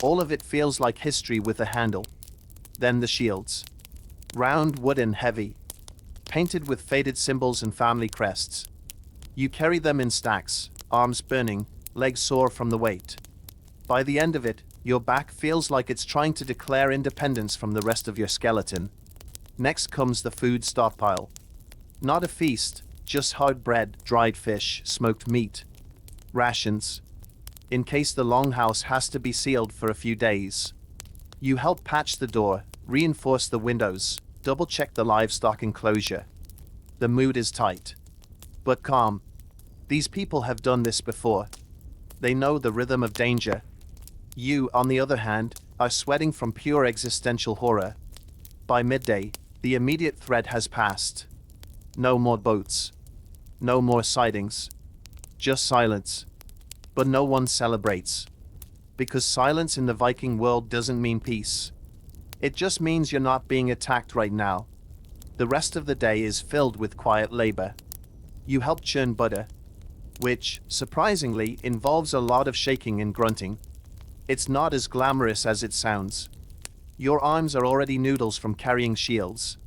All of it feels like history with a handle. Then the shields. Round, wooden, heavy. Painted with faded symbols and family crests. You carry them in stacks, arms burning, legs sore from the weight. By the end of it, your back feels like it's trying to declare independence from the rest of your skeleton. Next comes the food stockpile. Not a feast, just hard bread, dried fish, smoked meat. Rations. In case the longhouse has to be sealed for a few days. You help patch the door, reinforce the windows, double-check the livestock enclosure. The mood is tight. But calm. These people have done this before. They know the rhythm of danger. You, on the other hand, are sweating from pure existential horror. By midday, the immediate threat has passed. No more boats. No more sightings. Just silence. But no one celebrates. Because silence in the Viking world doesn't mean peace. It just means you're not being attacked right now. The rest of the day is filled with quiet labor. You help churn butter, which, surprisingly, involves a lot of shaking and grunting. It's not as glamorous as it sounds. Your arms are already noodles from carrying shields.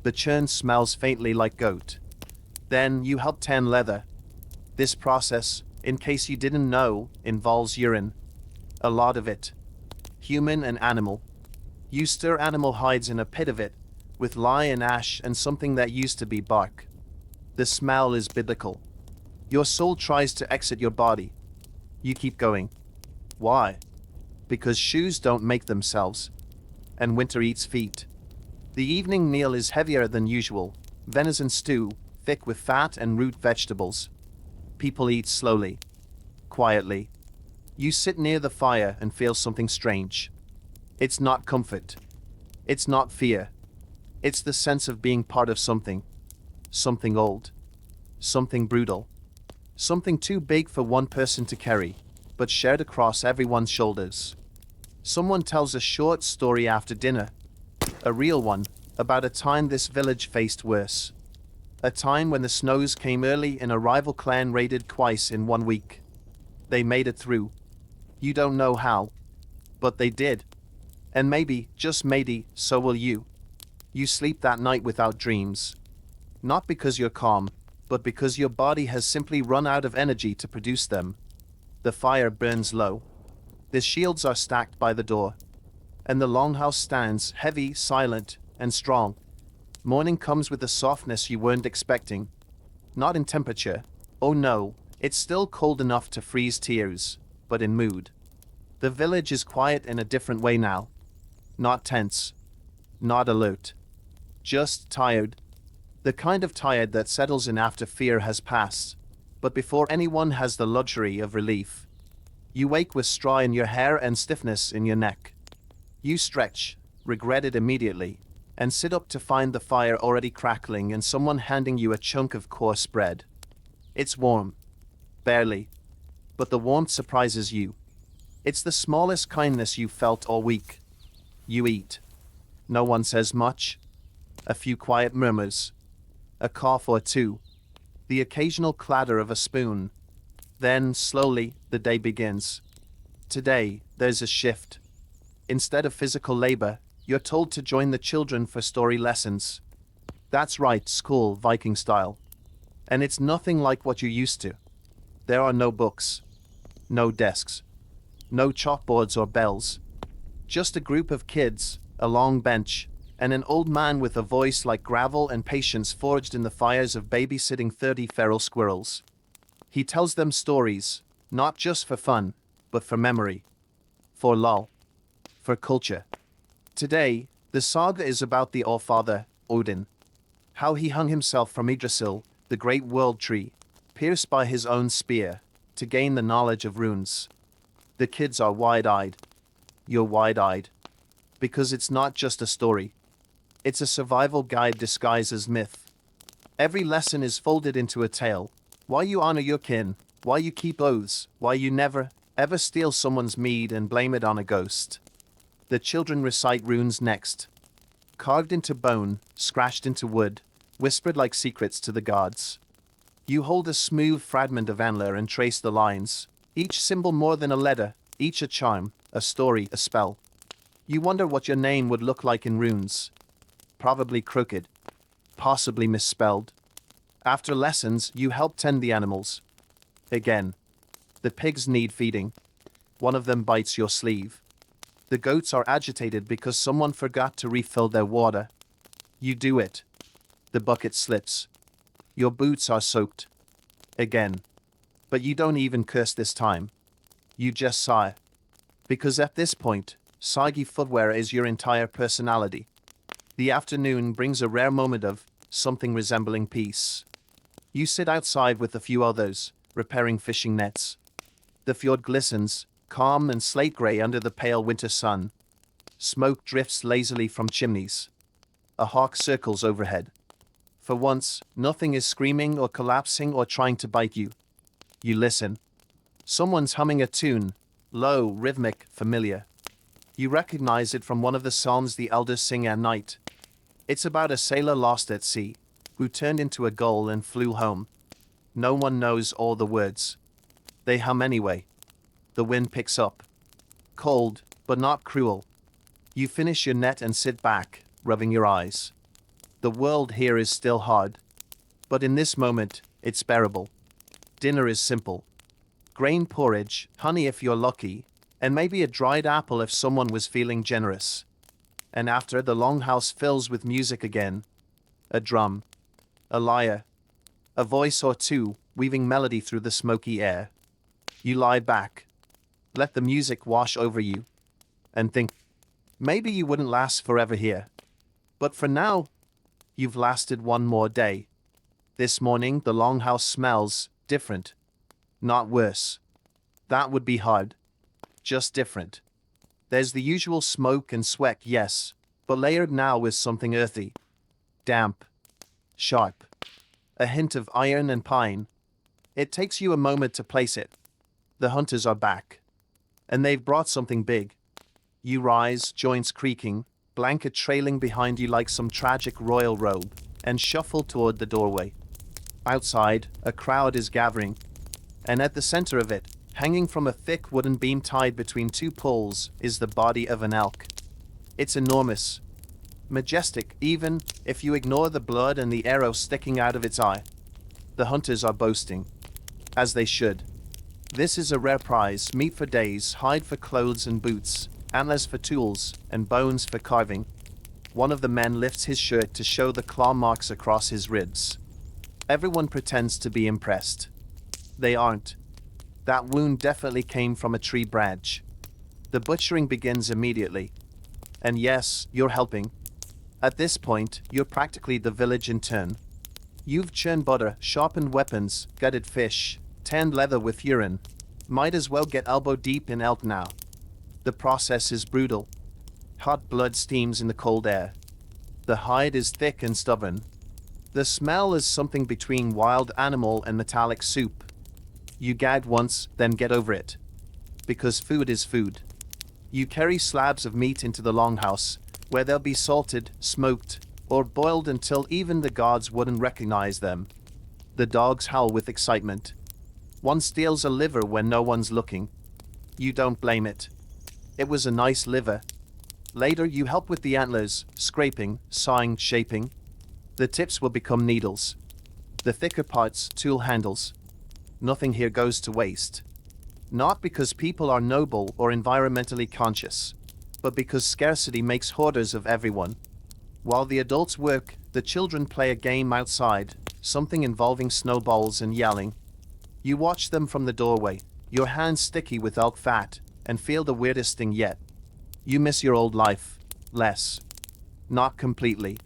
The churn smells faintly like goat. Then you help tan leather. This process, in case you didn't know, involves urine. A lot of it. Human and animal. You stir animal hides in a pit of it, with lye and ash and something that used to be bark. The smell is biblical. Your soul tries to exit your body. You keep going. Why? Because shoes don't make themselves. And winter eats feet. The evening meal is heavier than usual. Venison stew, thick with fat and root vegetables. People eat slowly. Quietly. You sit near the fire and feel something strange. It's not comfort. It's not fear. It's the sense of being part of something. Something old. Something brutal. Something too big for one person to carry, but shared across everyone's shoulders. Someone tells a short story after dinner. A real one, about a time this village faced worse. A time when the snows came early and a rival clan raided twice in 1 week. They made it through. You don't know how. But they did. And maybe, just maybe, so will you. You sleep that night without dreams. Not because you're calm, but because your body has simply run out of energy to produce them. The fire burns low. The shields are stacked by the door. And the longhouse stands, heavy, silent, and strong. Morning comes with a softness you weren't expecting. Not in temperature. Oh no, it's still cold enough to freeze tears, but in mood. The village is quiet in a different way now. Not tense. Not alert. Just tired. The kind of tired that settles in after fear has passed, but before anyone has the luxury of relief. You wake with straw in your hair and stiffness in your neck. You stretch, regret it immediately, and sit up to find the fire already crackling and someone handing you a chunk of coarse bread. It's warm. Barely. But the warmth surprises you. It's the smallest kindness you've felt all week. You eat. No one says much. A few quiet murmurs. A cough or two. The occasional clatter of a spoon. Then, slowly, the day begins. Today, there's a shift. Instead of physical labor, you're told to join the children for story lessons. That's right, school, Viking style. And it's nothing like what you used to. There are no books. No desks. No chalkboards or bells. Just a group of kids, a long bench, and an old man with a voice like gravel and patience forged in the fires of babysitting 30 feral squirrels. He tells them stories, not just for fun, but for memory. For lol. For culture. Today, the saga is about the Allfather, Odin. How he hung himself from Yggdrasil, the great world tree, pierced by his own spear, to gain the knowledge of runes. The kids are wide-eyed. You're wide-eyed. Because it's not just a story. It's a survival guide disguised as myth. Every lesson is folded into a tale. Why you honor your kin, why you keep oaths, why you never, ever steal someone's mead and blame it on a ghost. The children recite runes next. Carved into bone, scratched into wood, whispered like secrets to the gods. You hold a smooth fragment of antler and trace the lines, each symbol more than a letter, each a charm, a story, a spell. You wonder what your name would look like in runes. Probably crooked. Possibly misspelled. After lessons, you help tend the animals. Again. The pigs need feeding. One of them bites your sleeve. The goats are agitated because someone forgot to refill their water. You do it. The bucket slips. Your boots are soaked. Again. But you don't even curse this time. You just sigh. Because at this point, soggy footwear is your entire personality. The afternoon brings a rare moment of something resembling peace. You sit outside with a few others, repairing fishing nets. The fjord glistens, calm and slate gray under the pale winter sun. Smoke drifts lazily from chimneys. A hawk circles overhead. For once, nothing is screaming or collapsing or trying to bite you. You listen. Someone's humming a tune, low, rhythmic, familiar. You recognize it from one of the psalms the elders sing at night. It's about a sailor lost at sea, who turned into a gull and flew home. No one knows all the words. They hum anyway. The wind picks up. Cold, but not cruel. You finish your net and sit back, rubbing your eyes. The world here is still hard. But in this moment, it's bearable. Dinner is simple. Grain porridge, honey if you're lucky, and maybe a dried apple if someone was feeling generous. And after, the longhouse fills with music again. A drum, a lyre, a voice or two, weaving melody through the smoky air. You lie back, let the music wash over you, and think, maybe you wouldn't last forever here. But for now, you've lasted one more day. This morning, the longhouse smells different, not worse. That would be hard. Just different. There's the usual smoke and sweat, yes, but layered now with something earthy, damp, sharp, a hint of iron and pine. It takes you a moment to place it. The hunters are back, and they've brought something big. You rise, joints creaking, blanket trailing behind you like some tragic royal robe, and shuffle toward the doorway. Outside, a crowd is gathering, and at the center of it, hanging from a thick wooden beam tied between two poles, is the body of an elk. It's enormous, majestic, even if you ignore the blood and the arrow sticking out of its eye. The hunters are boasting, as they should. This is a rare prize, meat for days, hide for clothes and boots, antlers for tools, and bones for carving. One of the men lifts his shirt to show the claw marks across his ribs. Everyone pretends to be impressed. They aren't. That wound definitely came from a tree branch. The butchering begins immediately. And yes, you're helping. At this point, you're practically the village in turn. You've churned butter, sharpened weapons, gutted fish, tanned leather with urine. Might as well get elbow deep in elk now. The process is brutal. Hot blood steams in the cold air. The hide is thick and stubborn. The smell is something between wild animal and metallic soup. You gag once, then get over it. Because food is food. You carry slabs of meat into the longhouse, where they'll be salted, smoked, or boiled until even the gods wouldn't recognize them. The dogs howl with excitement. One steals a liver when no one's looking. You don't blame it. It was a nice liver. Later you help with the antlers, scraping, sawing, shaping. The tips will become needles. The thicker parts, tool handles. Nothing here goes to waste. Not because people are noble or environmentally conscious, but because scarcity makes hoarders of everyone. While the adults work, the children play a game outside, something involving snowballs and yelling. You watch them from the doorway, your hands sticky with elk fat, and feel the weirdest thing yet. You miss your old life. Less. Not completely.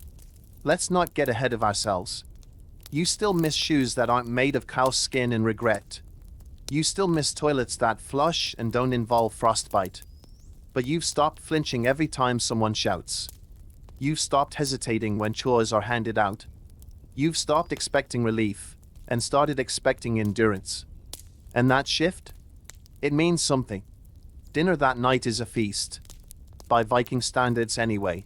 Let's not get ahead of ourselves. You still miss shoes that aren't made of cow skin and regret. You still miss toilets that flush and don't involve frostbite. But you've stopped flinching every time someone shouts. You've stopped hesitating when chores are handed out. You've stopped expecting relief and started expecting endurance. And that shift? It means something. Dinner that night is a feast. By Viking standards anyway.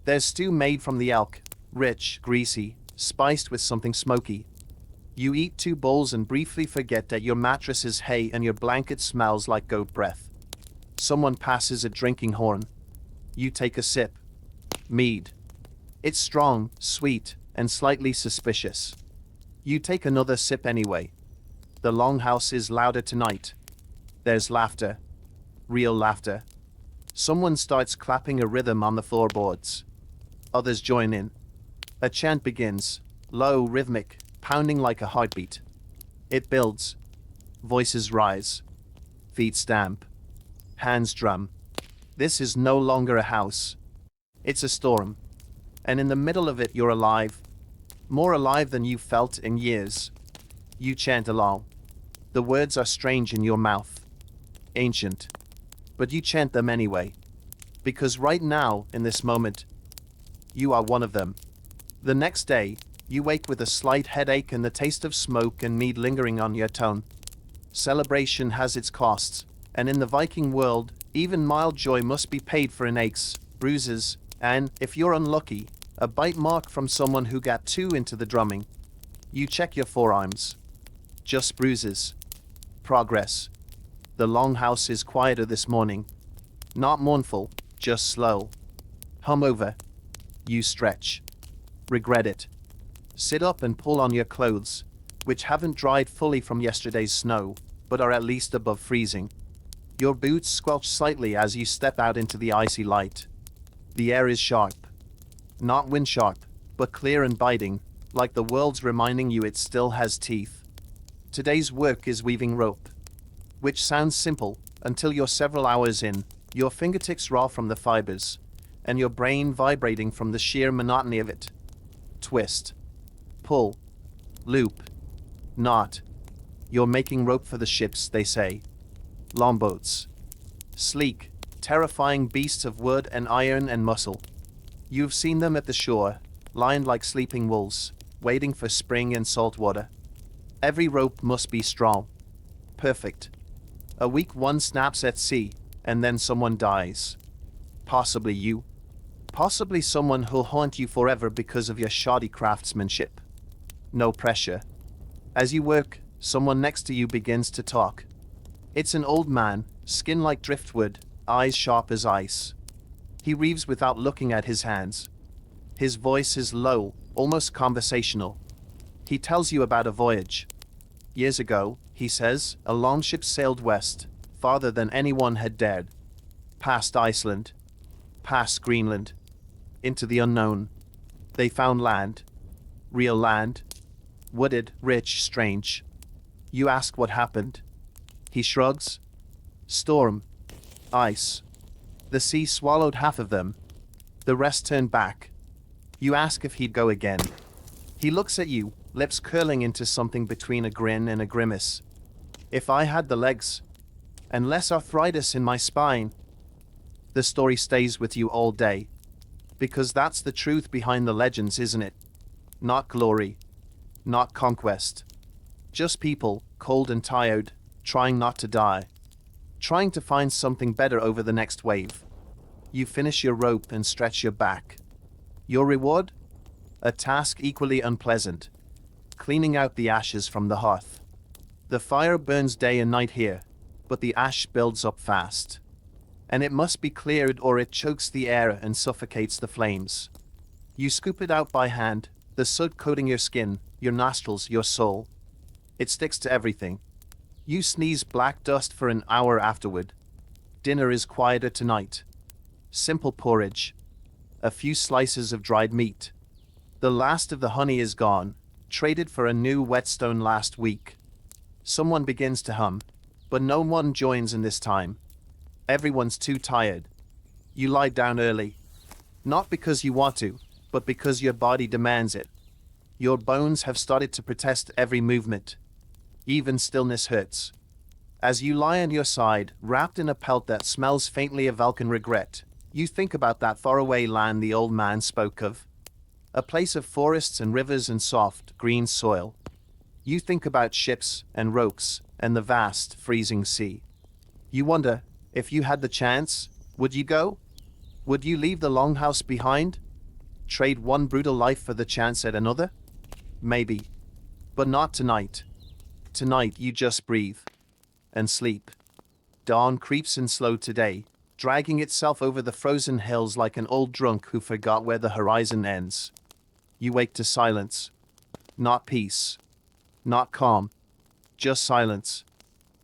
There's stew made from the elk, rich, greasy, spiced with something smoky. You eat 2 bowls and briefly forget that your mattress is hay and your blanket smells like goat breath. Someone passes a drinking horn. You take a sip. Mead. It's strong, sweet, and slightly suspicious. You take another sip anyway. The longhouse is louder tonight. There's laughter. Real laughter. Someone starts clapping a rhythm on the floorboards. Others join in. A chant begins, low, rhythmic, pounding like a heartbeat. It builds. Voices rise. Feet stamp. Hands drum. This is no longer a house. It's a storm. And in the middle of it you're alive. More alive than you've felt in years. You chant along. The words are strange in your mouth. Ancient. But you chant them anyway. Because right now, in this moment, you are one of them. The next day, you wake with a slight headache and the taste of smoke and mead lingering on your tongue. Celebration has its costs, and in the Viking world, even mild joy must be paid for in aches, bruises, and, if you're unlucky, a bite mark from someone who got too into the drumming. You check your forearms. Just bruises. Progress. The longhouse is quieter this morning. Not mournful, just slow. Hum over. You stretch. Regret it. Sit up and pull on your clothes, which haven't dried fully from yesterday's snow, but are at least above freezing. Your boots squelch slightly as you step out into the icy light. The air is sharp. Not wind sharp, but clear and biting, like the world's reminding you it still has teeth. Today's work is weaving rope, which sounds simple until you're several hours in, your fingertips raw from the fibers, and your brain vibrating from the sheer monotony of it. Twist, pull, loop, knot. You're making rope for the ships, they say. Longboats. Sleek, terrifying beasts of wood and iron and muscle. You've seen them at the shore, lined like sleeping wolves, waiting for spring and salt water. Every rope must be strong. Perfect. A weak one snaps at sea, and then someone dies. Possibly you. Possibly someone who'll haunt you forever because of your shoddy craftsmanship. No pressure. As you work, someone next to you begins to talk. It's an old man, skin like driftwood, eyes sharp as ice. He reaves without looking at his hands. His voice is low, almost conversational. He tells you about a voyage. Years ago, he says, a longship sailed west, farther than anyone had dared. Past Iceland, past Greenland, into the unknown. They found land. Real land. Wooded, rich, strange. You ask what happened. He shrugs. Storm. Ice. The sea swallowed half of them. The rest turned back. You ask if he'd go again. He looks at you, lips curling into something between a grin and a grimace. If I had the legs, and less arthritis in my spine. The story stays with you all day. Because that's the truth behind the legends, isn't it? Not glory. Not conquest. Just people, cold and tired, trying not to die. Trying to find something better over the next wave. You finish your rope and stretch your back. Your reward? A task equally unpleasant. Cleaning out the ashes from the hearth. The fire burns day and night here, but the ash builds up fast. And it must be cleared or it chokes the air and suffocates the flames. You scoop it out by hand, the soot coating your skin, your nostrils, your soul. It sticks to everything. You sneeze black dust for an hour afterward. Dinner is quieter tonight. Simple porridge. A few slices of dried meat. The last of the honey is gone, traded for a new whetstone last week. Someone begins to hum, but no one joins in this time. Everyone's too tired. You lie down early. Not because you want to, but because your body demands it. Your bones have started to protest every movement. Even stillness hurts. As you lie on your side, wrapped in a pelt that smells faintly of Vulcan regret, you think about that faraway land the old man spoke of. A place of forests and rivers and soft, green soil. You think about ships and ropes and the vast, freezing sea. You wonder, if you had the chance, would you go? Would you leave the Longhouse behind? Trade one brutal life for the chance at another? Maybe. But not tonight. Tonight you just breathe. And sleep. Dawn creeps in slow today, dragging itself over the frozen hills like an old drunk who forgot where the horizon ends. You wake to silence. Not peace. Not calm. Just silence.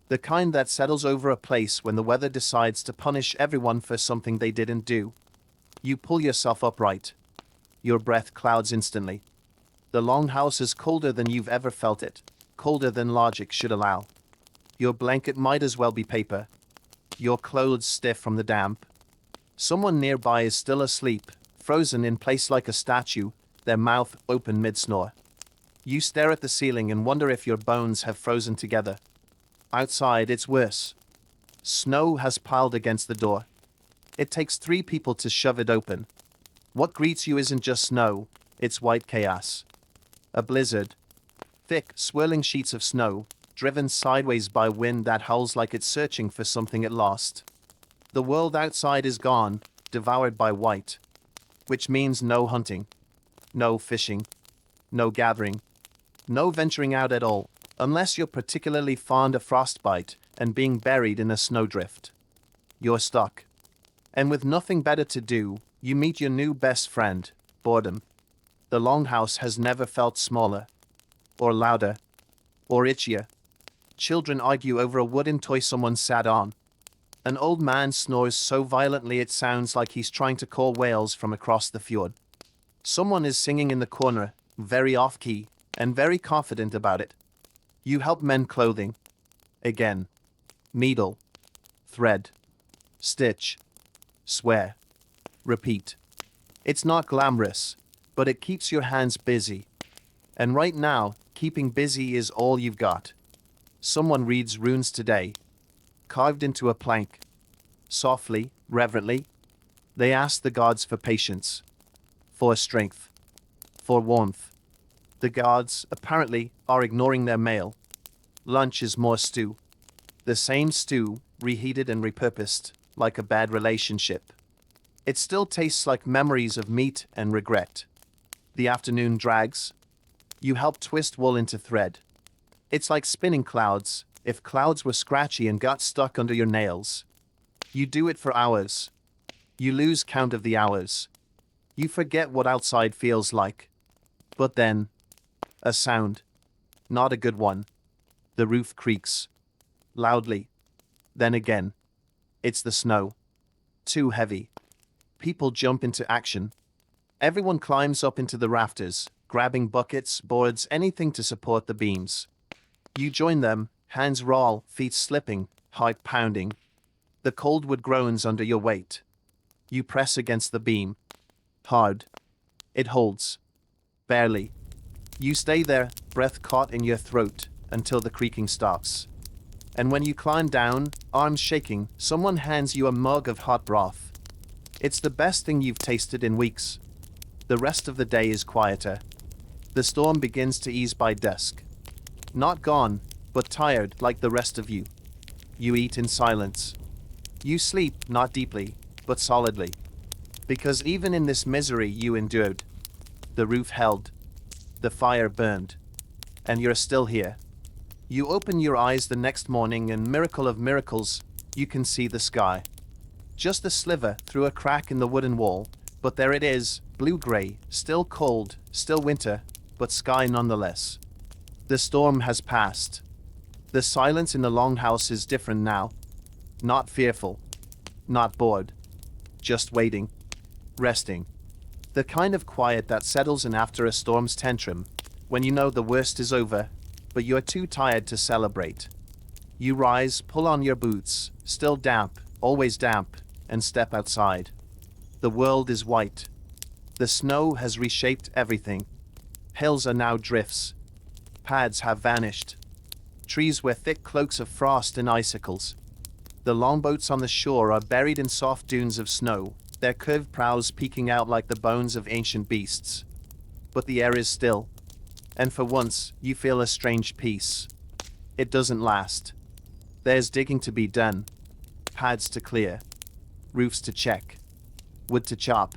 The kind that settles over a place when the weather decides to punish everyone for something they didn't do. You pull yourself upright. Your breath clouds instantly. The Longhouse is colder than you've ever felt it, colder than logic should allow. Your blanket might as well be paper. Your clothes stiff from the damp. Someone nearby is still asleep, frozen in place like a statue, their mouth open mid-snore. You stare at the ceiling and wonder if your bones have frozen together. Outside, it's worse. Snow has piled against the door. It takes 3 people to shove it open. What greets you isn't just snow, it's white chaos. A blizzard. Thick, swirling sheets of snow, driven sideways by wind that howls like it's searching for something it lost. The world outside is gone, devoured by white. Which means no hunting. No fishing. No gathering. No venturing out at all, unless you're particularly fond of frostbite and being buried in a snowdrift. You're stuck. And with nothing better to do, you meet your new best friend, boredom. The Longhouse has never felt smaller. Or louder. Or itchier. Children argue over a wooden toy someone sat on. An old man snores so violently it sounds like he's trying to call whales from across the fjord. Someone is singing in the corner, very off-key, and very confident about it. You help mend clothing. Again. Needle. Thread. Stitch. Swear. Repeat. It's not glamorous, but it keeps your hands busy. And right now, keeping busy is all you've got. Someone reads runes today. Carved into a plank. Softly, reverently, they ask the gods for patience, for strength, for warmth. The gods, apparently, are ignoring their mail. Lunch is more stew. The same stew, reheated and repurposed, like a bad relationship. It still tastes like memories of meat and regret. The afternoon drags. You help twist wool into thread. It's like spinning clouds, if clouds were scratchy and got stuck under your nails. You do it for hours. You lose count of the hours. You forget what outside feels like. But then, a sound. Not a good one. The roof creaks. Loudly. Then again. It's the snow. Too heavy. People jump into action. Everyone climbs up into the rafters, grabbing buckets, boards, anything to support the beams. You join them, hands raw, feet slipping, heart pounding. The cold wood groans under your weight. You press against the beam. Hard. It holds. Barely. You stay there, breath caught in your throat, until the creaking stops. And when you climb down, arms shaking, someone hands you a mug of hot broth. It's the best thing you've tasted in weeks. The rest of the day is quieter. The storm begins to ease by dusk. Not gone, but tired like the rest of you. You eat in silence. You sleep, not deeply, but solidly. Because even in this misery you endured. The roof held. The fire burned. And you're still here. You open your eyes the next morning and miracle of miracles, you can see the sky. Just a sliver through a crack in the wooden wall, but there it is, blue-gray, still cold, still winter, but sky nonetheless. The storm has passed. The silence in the longhouse is different now. Not fearful. Not bored. Just waiting. Resting. The kind of quiet that settles in after a storm's tantrum, when you know the worst is over, but you're too tired to celebrate. You rise, pull on your boots, still damp, always damp, and step outside. The world is white. The snow has reshaped everything. Hills are now drifts. Paths have vanished. Trees wear thick cloaks of frost and icicles. The longboats on the shore are buried in soft dunes of snow, their curved prows peeking out like the bones of ancient beasts. But the air is still. And for once, you feel a strange peace. It doesn't last. There's digging to be done. Paths to clear. Roofs to check. Wood to chop.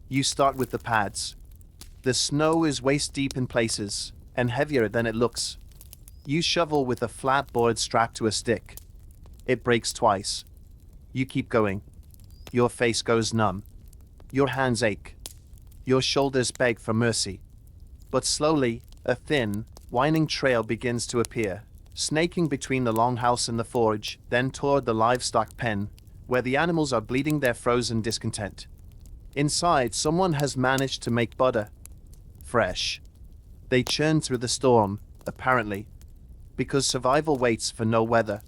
You start with the pads. The snow is waist deep in places, and heavier than it looks. You shovel with a flat board strapped to a stick. It breaks twice. You keep going. Your face goes numb. Your hands ache. Your shoulders beg for mercy. But slowly, a thin, winding trail begins to appear, snaking between the longhouse and the forge, then toward the livestock pen, where the animals are bleeding their frozen discontent. Inside, someone has managed to make butter. Fresh. They churn through the storm, apparently, because survival waits for no weather.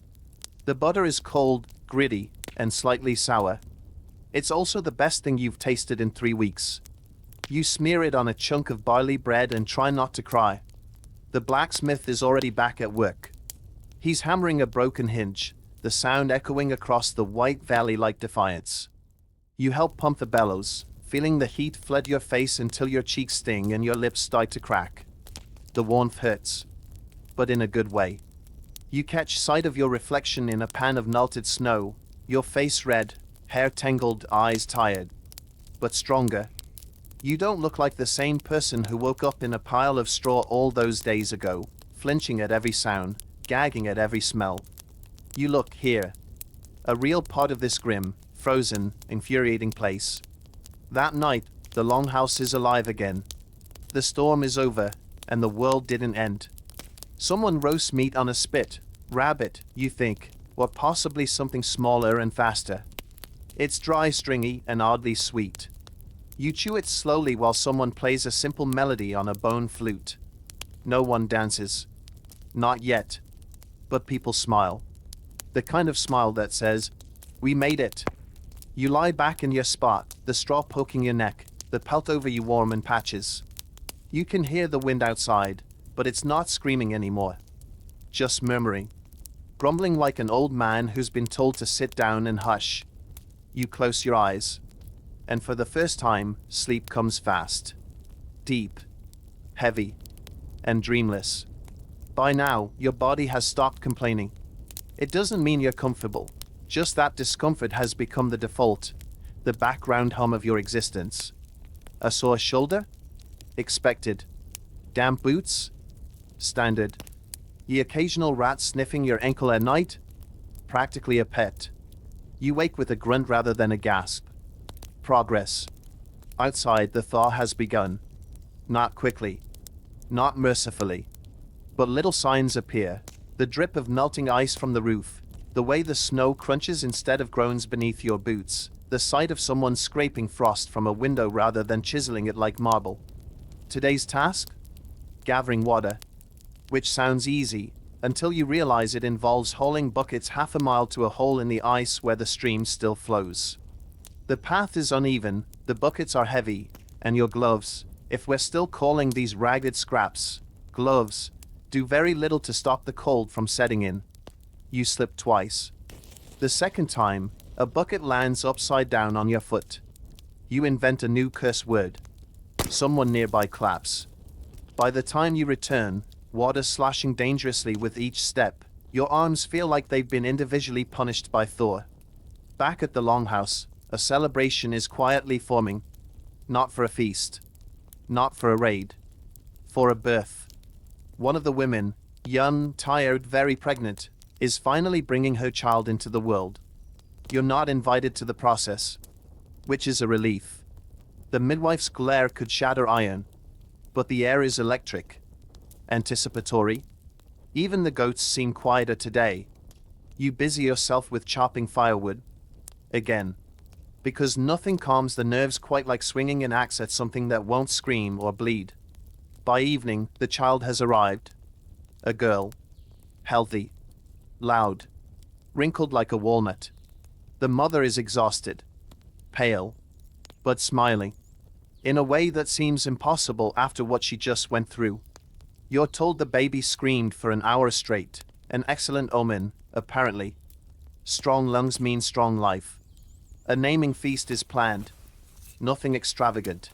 The butter is cold, gritty, and slightly sour. It's also the best thing you've tasted in 3 weeks. You smear it on a chunk of barley bread and try not to cry. The blacksmith is already back at work. He's hammering a broken hinge, the sound echoing across the white valley like defiance. You help pump the bellows, feeling the heat flood your face until your cheeks sting and your lips start to crack. The warmth hurts, but in a good way. You catch sight of your reflection in a pan of melted snow, your face red, hair tangled, eyes tired, but stronger. You don't look like the same person who woke up in a pile of straw all those days ago, flinching at every sound, gagging at every smell. You look here. A real part of this grim, frozen, infuriating place. That night, the longhouse is alive again. The storm is over, and the world didn't end. Someone roasts meat on a spit. Rabbit, you think. or possibly something smaller and faster. It's dry, stringy, and oddly sweet. You chew it slowly while someone plays a simple melody on a bone flute. No one dances. Not yet. But people smile. The kind of smile that says, "We made it." You lie back in your spot, the straw poking your neck, the pelt over you warm in patches. You can hear the wind outside, but it's not screaming anymore. Just murmuring. Grumbling like an old man who's been told to sit down and hush. You close your eyes. And for the first time, sleep comes fast. Deep. Heavy. And dreamless. By now, your body has stopped complaining. It doesn't mean you're comfortable. Just that discomfort has become the default, the background hum of your existence. A sore shoulder? Expected. Damp boots? Standard. The occasional rat sniffing your ankle at night? Practically a pet. You wake with a grunt rather than a gasp. Progress. Outside, the thaw has begun. Not quickly. Not mercifully. But little signs appear. The drip of melting ice from the roof. The way the snow crunches instead of groans beneath your boots. The sight of someone scraping frost from a window rather than chiseling it like marble. Today's task? Gathering water. Which sounds easy, until you realize it involves hauling buckets half a mile to a hole in the ice where the stream still flows. The path is uneven, the buckets are heavy, and your gloves, if we're still calling these ragged scraps gloves, do very little to stop the cold from setting in. You slip twice. The second time, a bucket lands upside down on your foot. You invent a new curse word. Someone nearby claps. By the time you return, water slashing dangerously with each step, your arms feel like they've been individually punished by Thor. Back at the Longhouse, a celebration is quietly forming. Not for a feast. Not for a raid. For a birth. One of the women, young, tired, very pregnant, is finally bringing her child into the world. You're not invited to the process, which is a relief. The midwife's glare could shatter iron, but the air is electric. Anticipatory. Even the goats seem quieter today. You busy yourself with chopping firewood. Again. Because nothing calms the nerves quite like swinging an axe at something that won't scream or bleed. By evening, the child has arrived. A girl. Healthy. Loud. Wrinkled like a walnut. The mother is exhausted. Pale. But smiling. In a way that seems impossible after what she just went through. You're told the baby screamed for an hour straight. An excellent omen, apparently. Strong lungs mean strong life. A naming feast is planned. Nothing extravagant.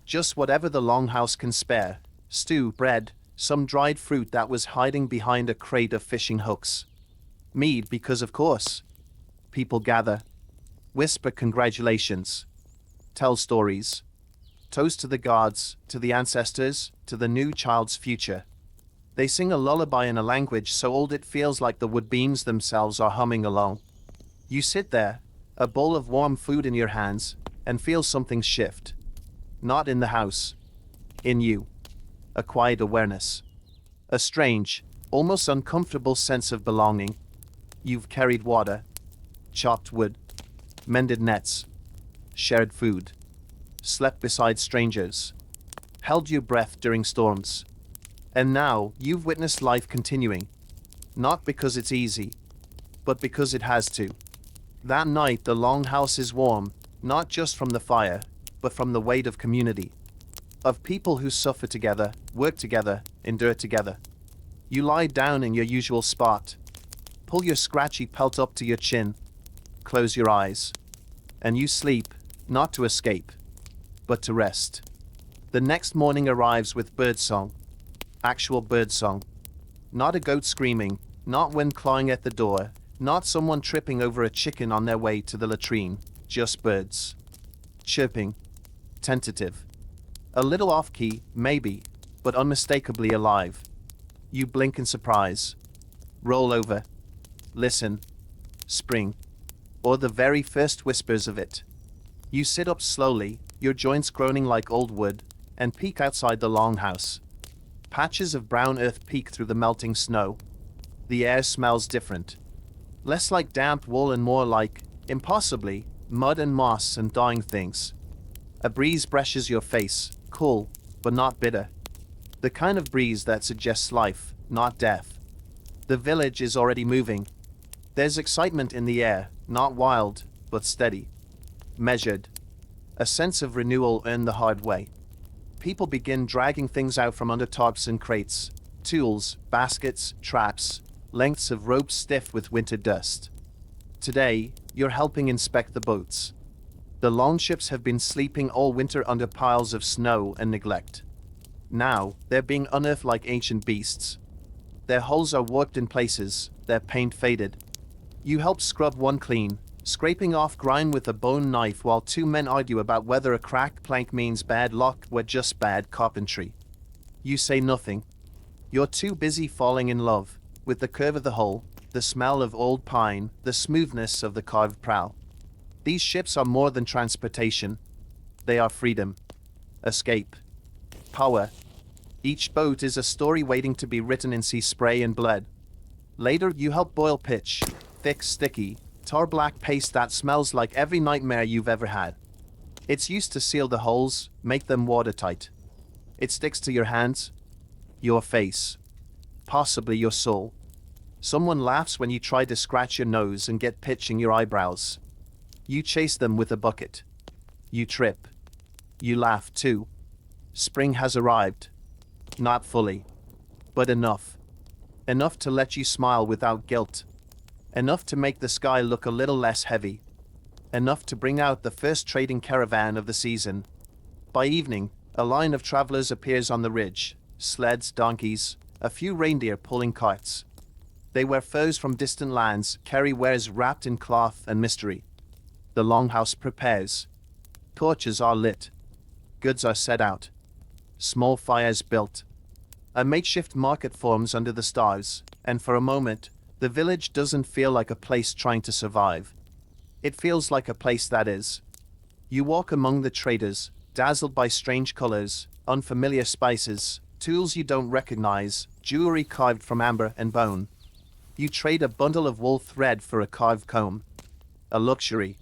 Just whatever the Longhouse can spare. Stew, bread, some dried fruit that was hiding behind a crate of fishing hooks. Mead, because of course. People gather. Whisper congratulations. Tell stories. Toast to the gods, to the ancestors, to the new child's future. They sing a lullaby in a language so old it feels like the wood beams themselves are humming along. You sit there, a bowl of warm food in your hands, and feel something shift. Not in the house. In you. A quiet awareness. A strange, almost uncomfortable sense of belonging. You've carried water. Chopped wood. Mended nets. Shared food. Slept beside strangers. Held your breath during storms. And now, you've witnessed life continuing. Not because it's easy, but because it has to. That night, the Longhouse is warm, not just from the fire, but from the weight of community. Of people who suffer together, work together, endure together. You lie down in your usual spot. Pull your scratchy pelt up to your chin. Close your eyes. And you sleep, not to escape, but to rest. The next morning arrives with birdsong. Actual birdsong. Not a goat screaming, not wind clawing at the door, not someone tripping over a chicken on their way to the latrine, just birds. Chirping. Tentative. A little off-key, maybe, but unmistakably alive. You blink in surprise. Roll over. Listen. Spring. Or the very first whispers of it. You sit up slowly, your joints groaning like old wood, and peek outside the Longhouse. Patches of brown earth peek through the melting snow. The air smells different. Less like damp wool and more like, impossibly, mud and moss and dying things. A breeze brushes your face, cool, but not bitter. The kind of breeze that suggests life, not death. The village is already moving. There's excitement in the air, not wild, but steady. Measured. A sense of renewal earned the hard way. People begin dragging things out from under tarps and crates. Tools, baskets, traps, lengths of rope stiff with winter dust. Today, you're helping inspect the boats. The longships have been sleeping all winter under piles of snow and neglect. Now, they're being unearthed like ancient beasts. Their hulls are warped in places, their paint faded. You help scrub one clean, scraping off grime with a bone knife while two men argue about whether a cracked plank means bad luck or just bad carpentry. You say nothing. You're too busy falling in love with the curve of the hull, the smell of old pine, the smoothness of the carved prow. These ships are more than transportation. They are freedom, escape, power. Each boat is a story waiting to be written in sea spray and blood. Later, you help boil pitch, thick, sticky, tar-black paste that smells like every nightmare you've ever had. It's used to seal the holes, make them watertight. It sticks to your hands, your face, possibly your soul. Someone laughs when you try to scratch your nose and get pitch in your eyebrows. You chase them with a bucket. You trip. You laugh too. Spring has arrived. Not fully, but enough. Enough to let you smile without guilt. Enough to make the sky look a little less heavy. Enough to bring out the first trading caravan of the season. By evening, a line of travelers appears on the ridge. Sleds, donkeys, a few reindeer pulling carts. They wear furs from distant lands, carry wares wrapped in cloth and mystery. The longhouse prepares. Torches are lit. Goods are set out. Small fires built. A makeshift market forms under the stars, and for a moment, the village doesn't feel like a place trying to survive. It feels like a place that is. You walk among the traders, dazzled by strange colors, unfamiliar spices, tools you don't recognize, jewelry carved from amber and bone. You trade a bundle of wool thread for a carved comb. A luxury.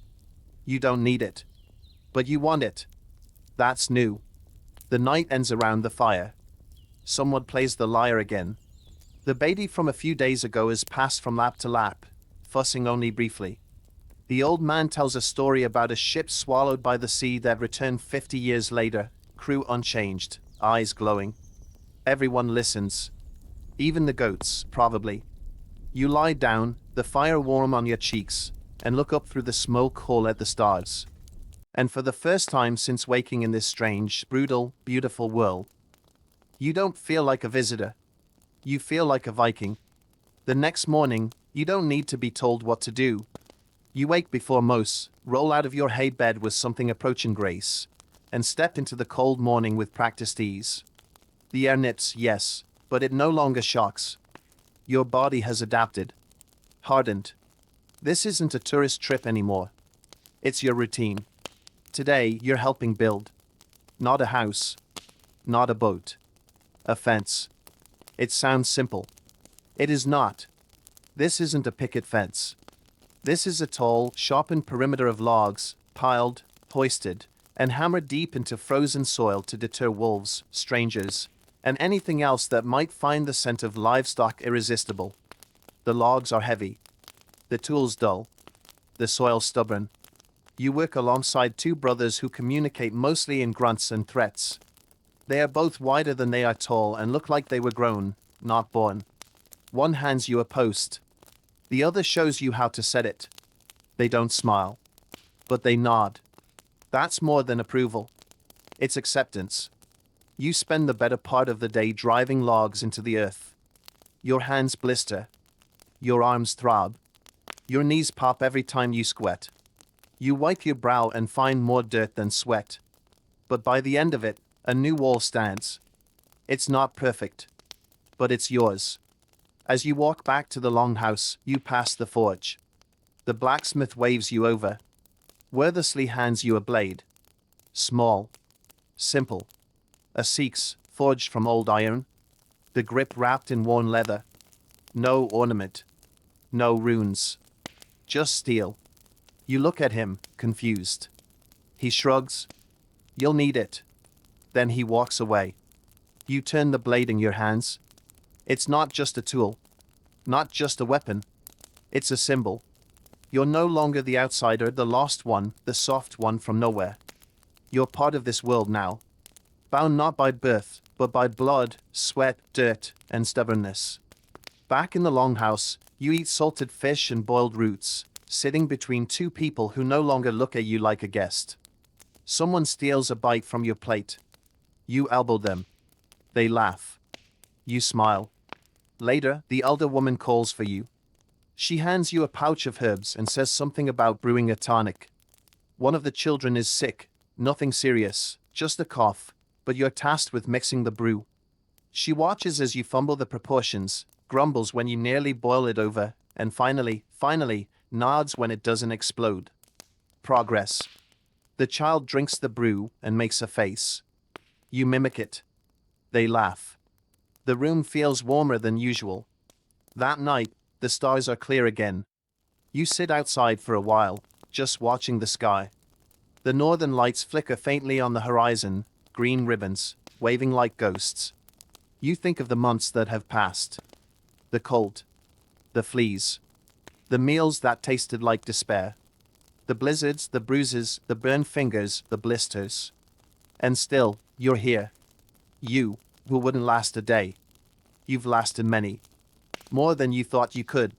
You don't need it. But you want it. That's new. The night ends around the fire. Someone plays the lyre again. The baby from a few days ago is passed from lap to lap, fussing only briefly. The old man tells a story about a ship swallowed by the sea that returned 50 years later, crew unchanged, eyes glowing. Everyone listens. Even the goats, probably. You lie down, the fire warm on your cheeks, and look up through the smoke hole at the stars. And for the first time since waking in this strange, brutal, beautiful world, you don't feel like a visitor. You feel like a Viking. The next morning, you don't need to be told what to do. You wake before most, roll out of your hay bed with something approaching grace, and step into the cold morning with practiced ease. The air nips, yes, but it no longer shocks. Your body has adapted. Hardened. This isn't a tourist trip anymore. It's your routine. Today, you're helping build. Not a house. Not a boat. A fence. It sounds simple. It is not. This isn't a picket fence. This is a tall, sharpened perimeter of logs, piled, hoisted, and hammered deep into frozen soil to deter wolves, strangers, and anything else that might find the scent of livestock irresistible. The logs are heavy. The tools dull. The soil stubborn. You work alongside two brothers who communicate mostly in grunts and threats. They are both wider than they are tall and look like they were grown, not born. One hands you a post. The other shows you how to set it. They don't smile. But they nod. That's more than approval. It's acceptance. You spend the better part of the day driving logs into the earth. Your hands blister. Your arms throb. Your knees pop every time you squat. You wipe your brow and find more dirt than sweat. But by the end of it, a new wall stands. It's not perfect. But it's yours. As you walk back to the longhouse, you pass the forge. The blacksmith waves you over. Wordlessly hands you a blade. Small. Simple. A Sikh's, forged from old iron. The grip wrapped in worn leather. No ornament. No runes. Just steel. You look at him, confused. He shrugs. You'll need it. Then he walks away. You turn the blade in your hands. It's not just a tool. Not just a weapon. It's a symbol. You're no longer the outsider, the lost one, the soft one from nowhere. You're part of this world now. Bound not by birth, but by blood, sweat, dirt, and stubbornness. Back in the Longhouse, you eat salted fish and boiled roots, sitting between two people who no longer look at you like a guest. Someone steals a bite from your plate. You elbow them. They laugh. You smile. Later, the elder woman calls for you. She hands you a pouch of herbs and says something about brewing a tonic. One of the children is sick, nothing serious, just a cough, but you're tasked with mixing the brew. She watches as you fumble the proportions, grumbles when you nearly boil it over, and finally, nods when it doesn't explode. Progress. The child drinks the brew and makes a face. You mimic it. They laugh. The room feels warmer than usual. That night, the stars are clear again. You sit outside for a while, just watching the sky. The northern lights flicker faintly on the horizon, green ribbons, waving like ghosts. You think of the months that have passed. The cold. The fleas. The meals that tasted like despair. The blizzards, the bruises, the burned fingers, the blisters. And still, you're here. You, who wouldn't last a day. You've lasted many. More than you thought you could.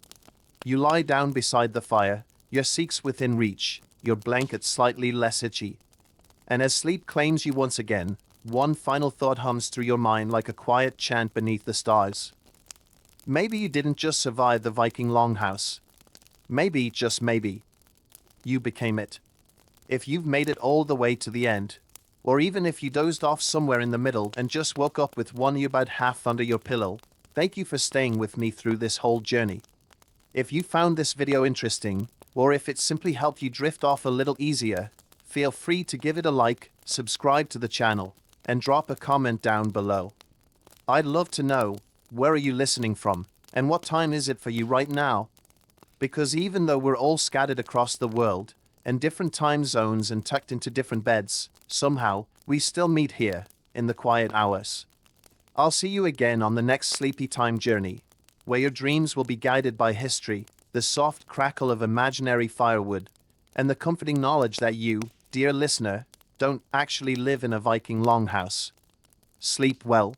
You lie down beside the fire, your cheeks within reach, your blanket slightly less itchy. And as sleep claims you once again, one final thought hums through your mind like a quiet chant beneath the stars. Maybe you didn't just survive the Viking Longhouse. Maybe, just maybe, you became it. If you've made it all the way to the end, or even if you dozed off somewhere in the middle and just woke up with one ear about half under your pillow, thank you for staying with me through this whole journey. If you found this video interesting, or if it simply helped you drift off a little easier, feel free to give it a like, subscribe to the channel, and drop a comment down below. I'd love to know, where are you listening from, and what time is it for you right now? Because even though we're all scattered across the world, and different time zones and tucked into different beds, somehow, we still meet here, in the quiet hours. I'll see you again on the next sleepy time journey, where your dreams will be guided by history, the soft crackle of imaginary firewood, and the comforting knowledge that you, dear listener, don't actually live in a Viking Longhouse. Sleep well.